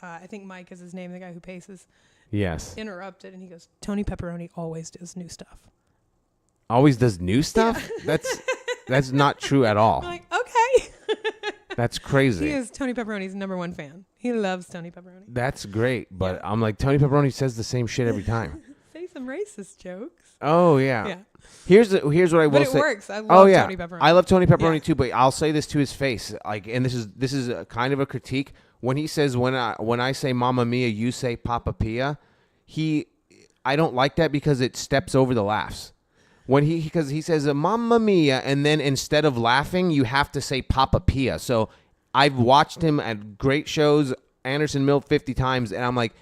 I think Mike is his name, the guy who paces. Yes. Interrupted, and he goes, Tony Pepperoni always does new stuff. Always does new stuff? Yeah. That's not true at all. I'm like, okay. That's crazy. He is Tony Pepperoni's #1 fan. He loves Tony Pepperoni. That's great, but I'm like, Tony Pepperoni says the same shit every time. Say some racist jokes. Oh, yeah. Here's what I will say. But it works. I love Tony Pepperoni. I love Tony Pepperoni too, but I'll say this to his face. Like, and this is a kind of a critique. When he says, when I say Mamma Mia, you say Papa Pia, I don't like that because it steps over the laughs. Because he says Mamma Mia, and then instead of laughing, you have to say Papa Pia. So I've watched him at great shows, Anderson Mill 50 times, and I'm like,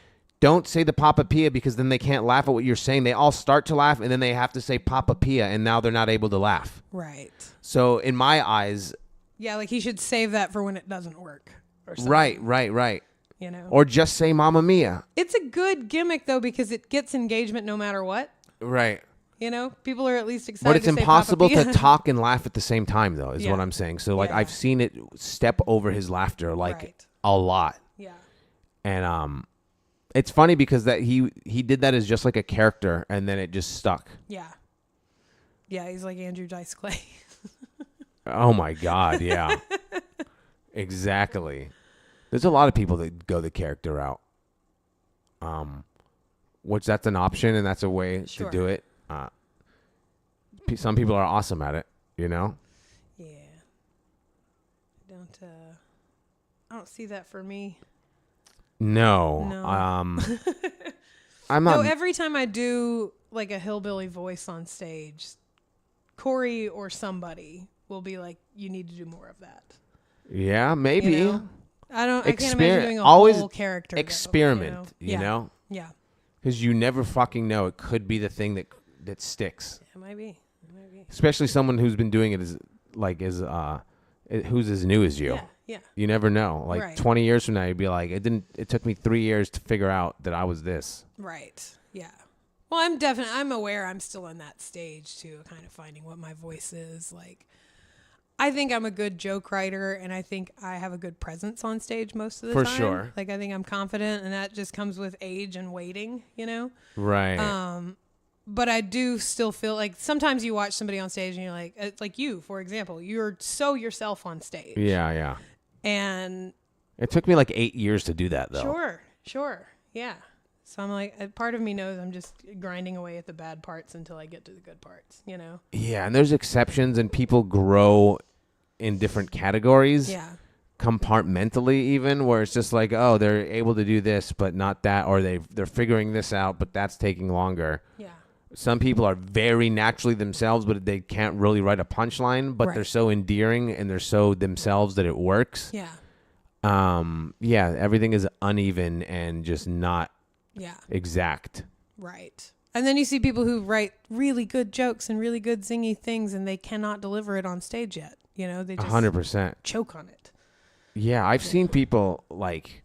don't say the Papa Pia because then they can't laugh at what you're saying. They all start to laugh, and then they have to say Papa Pia, and now they're not able to laugh. Right. So in my eyes... Yeah, like he should save that for when it doesn't work. Or something. Right. You know? Or just say Mamma Mia. It's a good gimmick, though, because it gets engagement no matter what. Right. You know? People are at least excited But it's to say impossible Papa to Pia. talk and laugh at the same time, though, is what I'm saying. So, like, I've seen it step over his laughter, like, a lot. Yeah. And it's funny because that he did that as just like a character, and then it just stuck. Yeah. Yeah, he's like Andrew Dice Clay. Oh my God, yeah. Exactly. There's a lot of people that go the character route. Which that's an option and that's a way to do it. Some people are awesome at it, you know? Yeah. I don't see that for me. No. I'm not. No, every time I do like a hillbilly voice on stage, Corey or somebody will be like, "You need to do more of that." Yeah, maybe. You know? I can't imagine doing a whole character. Experiment, you know? Yeah. Because you never fucking know. It could be the thing that sticks. Yeah, it might be. Especially someone who's been doing it who's as new as you. Yeah. You never know. Like 20 years from now, you'd be like, it took me 3 years to figure out that I was this. Right. Yeah. Well, I'm aware I'm still in that stage too, kind of finding what my voice is. Like, I think I'm a good joke writer, and I think I have a good presence on stage most of the time. For sure. Like, I think I'm confident, and that just comes with age and waiting, you know? Right. But I do still feel like sometimes you watch somebody on stage and you're like you, for example, you're so yourself on stage. Yeah. And it took me like 8 years to do that, though. Sure. Yeah. So I'm like, a part of me knows I'm just grinding away at the bad parts until I get to the good parts, you know? Yeah, and there's exceptions, and people grow in different categories. Yeah. Compartmentally, even, where it's just like, oh, they're able to do this, but not that, or they're figuring this out, but that's taking longer. Yeah. Some people are very naturally themselves, but they can't really write a punchline, but they're so endearing and they're so themselves that it works. Yeah. Yeah, everything is uneven and just not exact. Right. And then you see people who write really good jokes and really good zingy things, and they cannot deliver it on stage yet. You know, they just 100% choke on it. Yeah, I've seen people like.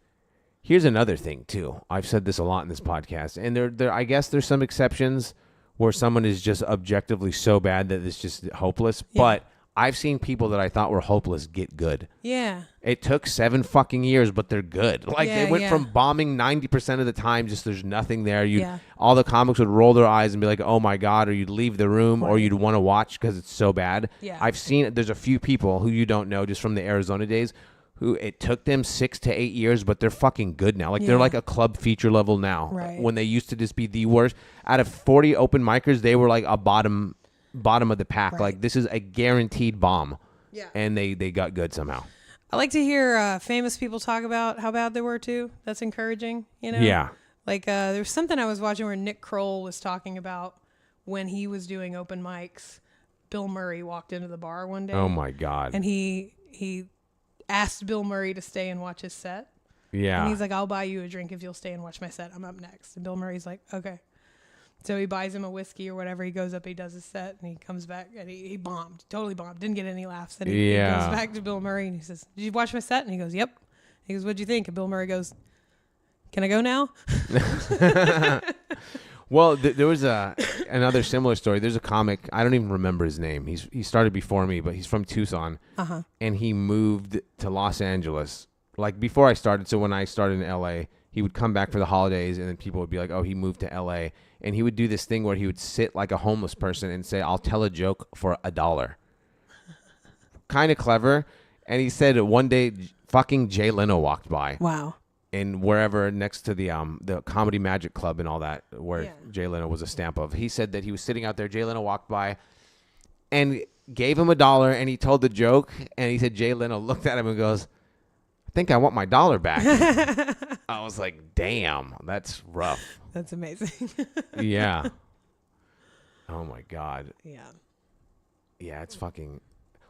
Here's another thing too. I've said this a lot in this podcast, and there I guess there's some exceptions where someone is just objectively so bad that it's just hopeless. Yeah. But I've seen people that I thought were hopeless get good. Yeah. It took 7 fucking years, but they're good. Like they went from bombing 90% of the time, just there's nothing there. All the comics would roll their eyes and be like, "Oh my God," or you'd leave the room, or you'd want to watch because it's so bad. Yeah. I've seen there's a few people who you don't know just from the Arizona days who it took them 6 to 8 years, but they're fucking good now. Like they're like a club feature level now. Right. When they used to just be the worst. Out of 40 open micers, they were like a bottom of the pack. Right. Like this is a guaranteed bomb. Yeah. And they got good somehow. I like to hear famous people talk about how bad they were too. That's encouraging, you know? Yeah. Like there was something I was watching where Nick Kroll was talking about when he was doing open mics. Bill Murray walked into the bar one day. Oh my God. And he asked Bill Murray to stay and watch his set. Yeah. And he's like, "I'll buy you a drink if you'll stay and watch my set. I'm up next." And Bill Murray's like, "Okay." So he buys him a whiskey or whatever. He goes up, he does his set, and he comes back, and he bombed. Totally bombed. Didn't get any laughs. And he goes back to Bill Murray, and he says, "Did you watch my set?" And he goes, "Yep." He goes, "What'd you think?" And Bill Murray goes, "Can I go now?" Well, there was another similar story. There's a comic. I don't even remember his name. He started before me, but he's from Tucson. Uh-huh. And he moved to Los Angeles. Like before I started. So when I started in L.A., he would come back for the holidays, and then people would be like, "Oh, he moved to L.A." And he would do this thing where he would sit like a homeless person and say, "I'll tell a joke for $1." Kind of clever. And he said one day fucking Jay Leno walked by. Wow. And wherever next to the Comedy Magic Club and all that, where Jay Leno was a stamp of. He said that he was sitting out there. Jay Leno walked by and gave him $1, and he told the joke. And he said Jay Leno looked at him and goes, "I think I want my $1 back." I was like, damn, that's rough. That's amazing. Yeah. Oh, my God. Yeah. Yeah, it's fucking...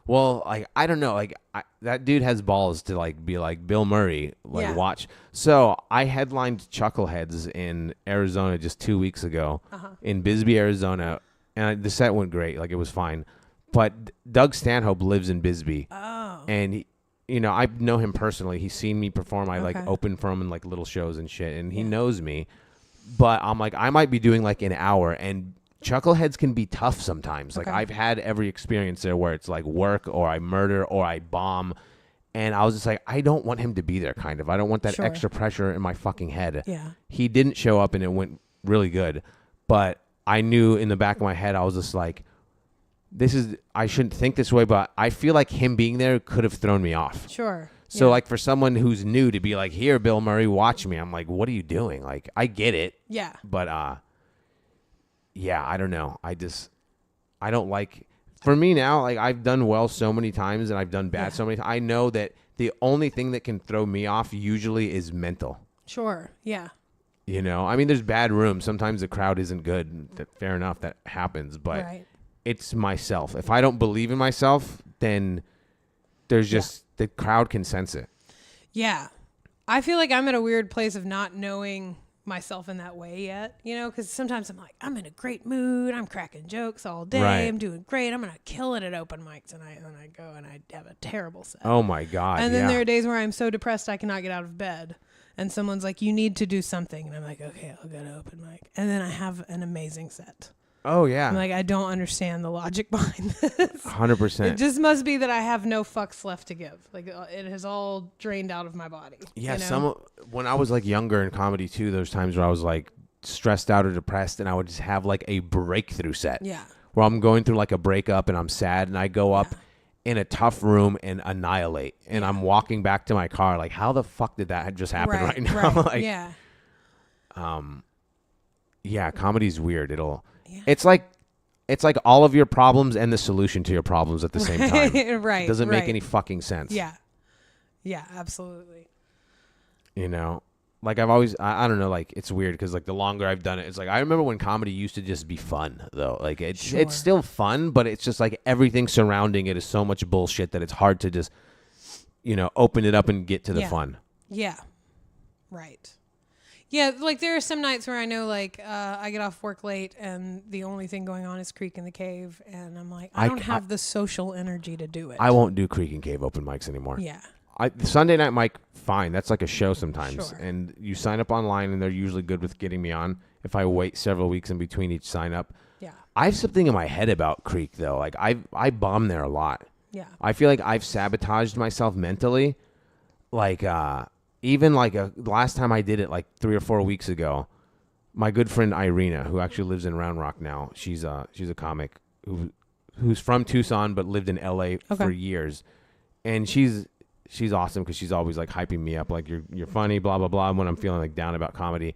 Well, like, I don't know. Like, that dude has balls to, like, be like Bill Murray, like, watch. So I headlined Chuckleheads in Arizona just 2 weeks ago in Bisbee, Arizona. And the set went great. Like, it was fine. But Doug Stanhope lives in Bisbee. Oh. And, you know, I know him personally. He's seen me perform. I, like, open for him in, like, little shows and shit. And he knows me. But I'm like, I might be doing, like, an hour. And Chuckleheads can be tough sometimes. Like I've had every experience there where it's like work or I murder or I bomb. And I was just like, I don't want him to be there kind of. I don't want that extra pressure in my fucking head. Yeah. He didn't show up and it went really good. But I knew in the back of my head, I was just like, I shouldn't think this way, but I feel like him being there could have thrown me off. Sure. So like for someone who's new to be like, "Here, Bill Murray, watch me." I'm like, what are you doing? Like, I get it. Yeah. But, yeah, I don't know. I don't like, for me now, like I've done well so many times and I've done bad so many times. I know that the only thing that can throw me off usually is mental. Sure. Yeah. You know, I mean, there's bad rooms. Sometimes the crowd isn't good. Fair enough. That happens. But it's myself. If I don't believe in myself, then there's just, the crowd can sense it. Yeah. I feel like I'm at a weird place of not knowing myself in that way yet, you know, because sometimes I'm like, I'm in a great mood, I'm cracking jokes all day, I'm doing great, I'm gonna kill it at open mics, and I go and I have a terrible set. Oh my God. And then there are days where I'm so depressed I cannot get out of bed, and someone's like, "You need to do something," and I'm like, "Okay, I'll go to open mic," and then I have an amazing set. Oh yeah. I'm like, I don't understand the logic behind this. 100%. It just must be that I have no fucks left to give. Like it has all drained out of my body. Yeah. You know? When I was like younger in comedy too, there's times where I was like stressed out or depressed, and I would just have like a breakthrough set. Yeah. Where I'm going through like a breakup and I'm sad, and I go up in a tough room and annihilate, and I'm walking back to my car like, how the fuck did that just happen right now? Right. Like, yeah. Yeah, comedy's weird. It's like all of your problems and the solution to your problems at the same time. Right. It doesn't make any fucking sense. Yeah. Yeah, absolutely. You know, like I've always, I don't know, like it's weird because like the longer I've done it, it's like I remember when comedy used to just be fun though. Like it's still fun, but it's just like everything surrounding it is so much bullshit that it's hard to just, open it up and get to the fun. Yeah. Right. Yeah, like there are some nights where I know like I get off work late and the only thing going on is Creek in the Cave, and I'm like, I don't have the social energy to do it. I won't do Creek and Cave open mics anymore. Yeah. Sunday night mic, fine. That's like a show sometimes. Sure. And you sign up online and they're usually good with getting me on if I wait several weeks in between each sign up. Yeah. I have something in my head about Creek though. Like I bomb there a lot. Yeah. I feel like I've sabotaged myself mentally. Like even like last time I did it like 3 or 4 weeks ago, my good friend Irina, who actually lives in Round Rock now, she's a comic who's from Tucson but lived in LA for years. And she's awesome because she's always like hyping me up, like you're funny, blah blah blah, when I'm feeling like down about comedy.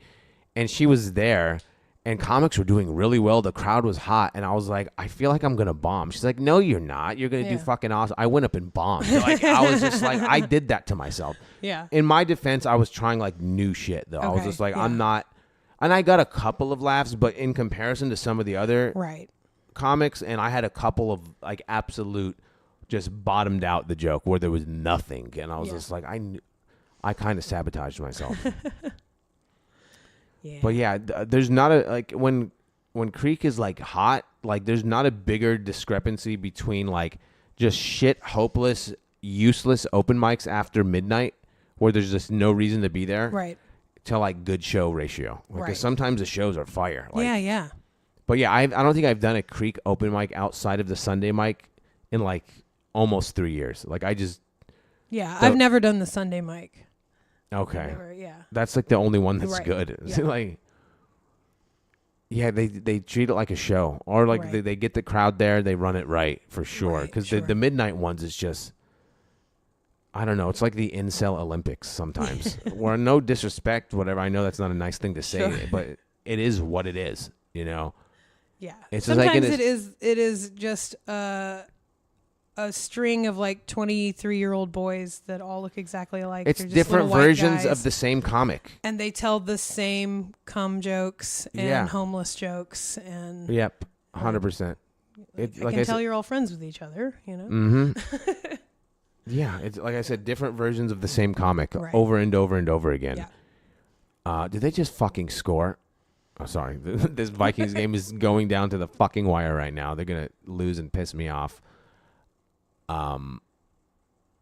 And she was there, and comics were doing really well. The crowd was hot, and I was like, I feel like I'm gonna bomb. She's like, no, you're not. You're gonna do fucking awesome. I went up and bombed. Like I was just like, I did that to myself. Yeah. In my defense, I was trying like new shit though. I was just like, I'm not. And I got a couple of laughs, but in comparison to some of the other comics, and I had a couple of like absolute. Just bottomed out the joke where there was nothing, and I was just like, I kind of sabotaged myself. But yeah, there's not a like when Creek is like hot, like there's not a bigger discrepancy between like just shit, hopeless, useless open mics after midnight where there's just no reason to be there, right? To like good show ratio, like 'cause sometimes the shows are fire. Like, yeah. But yeah, I don't think I've done a Creek open mic outside of the Sunday mic in like almost 3 years. Like I just I've never done the Sunday mic. Okay. That's like the only one that's good. Like they treat it like a show, or like they get the crowd there, they run it right for sure. Because the midnight ones is just, I don't know. It's like the incel Olympics sometimes. Where no disrespect, whatever. I know that's not a nice thing to say, but it is what it is. Yeah. It's sometimes like it is just a string of like 23-year-old boys that all look exactly alike. It's different versions of the same comic, and they tell the same cum jokes and homeless jokes and 100%. I can tell you're all friends with each other, Mm-hmm. Yeah, it's like I said, different versions of the same comic over and over and over again. Did they just fucking score? Oh, sorry, this Vikings game is going down to the fucking wire right now. They're gonna lose and piss me off. Do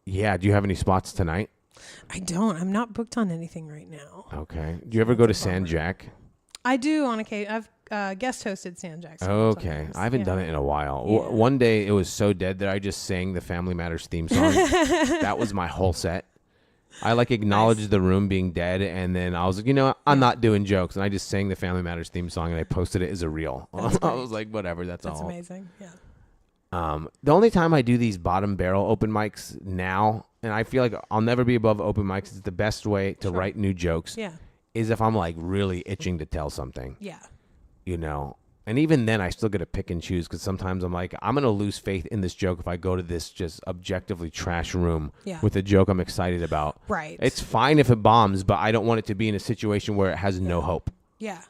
you have any spots tonight? I don't. I'm not booked on anything right now. Okay. Do you ever go to San Jack? I do on occasion. I've guest hosted San Jack. Okay. I haven't done it in a while. Yeah. One day it was so dead that I just sang the Family Matters theme song. That was my whole set. I like acknowledged the room being dead, and then I was like, I'm not doing jokes, and I just sang the Family Matters theme song, and I posted it as a reel. I was like, whatever, that's all. That's amazing. Yeah. The only time I do these bottom barrel open mics now, and I feel like I'll never be above open mics, it's the best way to write new jokes, is if I'm like really itching to tell something. Yeah. And even then I still get to pick and choose, because sometimes I'm like, I'm going to lose faith in this joke if I go to this just objectively trash room with a joke I'm excited about. Right. It's fine if it bombs, but I don't want it to be in a situation where it has no hope. Yeah.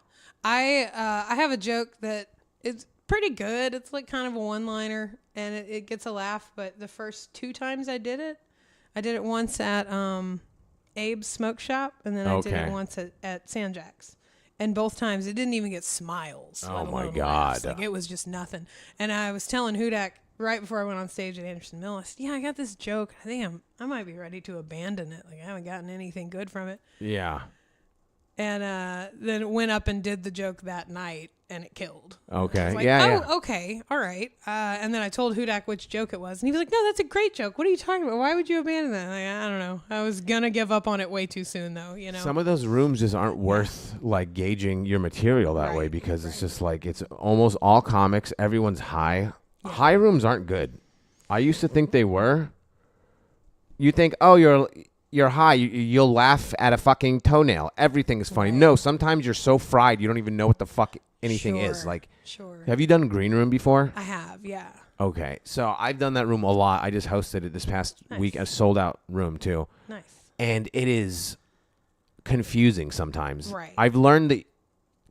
I have a joke that is pretty good. It's like kind of a one-liner, and it gets a laugh. But the first 2 times I did it once at Abe's Smoke Shop, and then I did it once at San Jack's. And both times it didn't even get smiles. Oh my God. Like it was just nothing. And I was telling Hudak right before I went on stage at Anderson Mill, I said, I got this joke. I think I might be ready to abandon it. Like I haven't gotten anything good from it. Yeah. And then went up and did the joke that night, and it killed. Okay. I was like, yeah. Okay. All right. And then I told Hudak which joke it was. And he was like, no, that's a great joke. What are you talking about? Why would you abandon that? Like, I don't know. I was going to give up on it way too soon, though, you know? Some of those rooms just aren't worth, like, gauging your material that way because it's just, like, it's almost all comics. Everyone's high. Yeah. High rooms aren't good. I used to think they were. You think, oh, you're high. You'll laugh at a fucking toenail. Everything is funny. Right. No, sometimes you're so fried you don't even know what the fuck anything is. Like, have you done Green Room before? I have, yeah. Okay, so I've done that room a lot. I just hosted it this past week. A sold out room too. Nice. And it is confusing sometimes. Right. I've learned that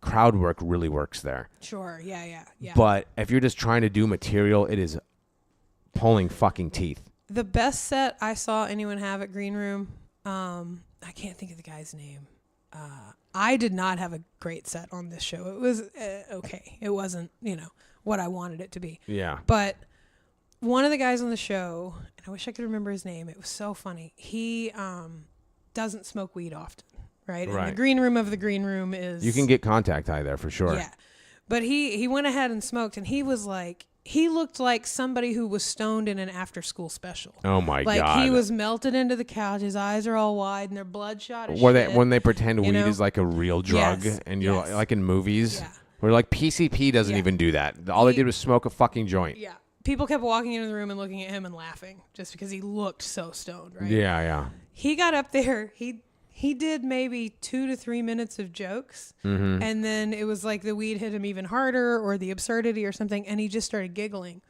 crowd work really works there. Sure. Yeah. But if you're just trying to do material, it is pulling fucking teeth. The best set I saw anyone have at Green Room, I can't think of the guy's name. I did not have a great set on this show. It was okay. It wasn't, what I wanted it to be. Yeah. But one of the guys on the show, and I wish I could remember his name. It was so funny. He doesn't smoke weed often, right? And the green room of the Green Room is... You can get contact high there for sure. Yeah. But he went ahead and smoked, and he was like... He looked like somebody who was stoned in an after-school special. Oh my god! Like he was melted into the couch. His eyes are all wide and they're bloodshot. When they pretend weed is like a real drug, and you're like in movies, where like PCP doesn't even do that. All they did was smoke a fucking joint. Yeah, people kept walking into the room and looking at him and laughing just because he looked so stoned. Right? Yeah. He got up there. He did maybe 2 to 3 minutes of jokes, and then it was like the weed hit him even harder or the absurdity or something, and he just started giggling.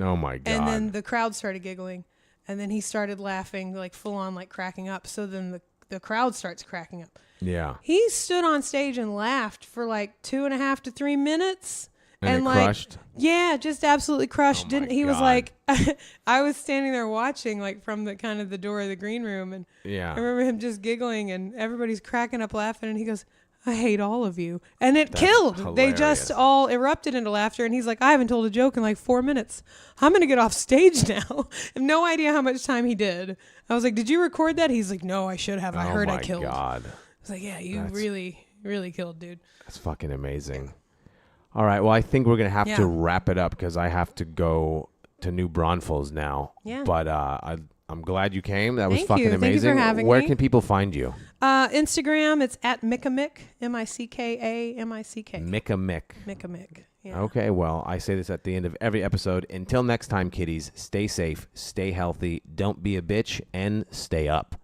Oh, my God. And then the crowd started giggling, and then he started laughing, like full on, like cracking up. So then the crowd starts cracking up. Yeah. He stood on stage and laughed for like 2.5 to 3 minutes. And like, crushed? Yeah, just absolutely crushed. Oh He was like, I was standing there watching like from the kind of the door of the Green Room. And I remember him just giggling and everybody's cracking up laughing. And he goes, I hate all of you. And it killed. Hilarious. They just all erupted into laughter. And he's like, I haven't told a joke in like 4 minutes. I'm going to get off stage now. I have no idea how much time he did. I was like, did you record that? He's like, no, I should have. I heard I killed. Oh my God. I was like, yeah, you really, really killed, dude. That's fucking amazing. All right. Well, I think we're going to have to wrap it up because I have to go to New Braunfels now. Yeah. But I'm glad you came. That was fucking amazing. Thank you for having Where me. can people find you? Instagram, it's at Mickamick, Mickamick. Mickamick. Mickamick. Yeah. Okay. Well, I say this at the end of every episode. Until next time, kiddies, stay safe, stay healthy, don't be a bitch, and stay up.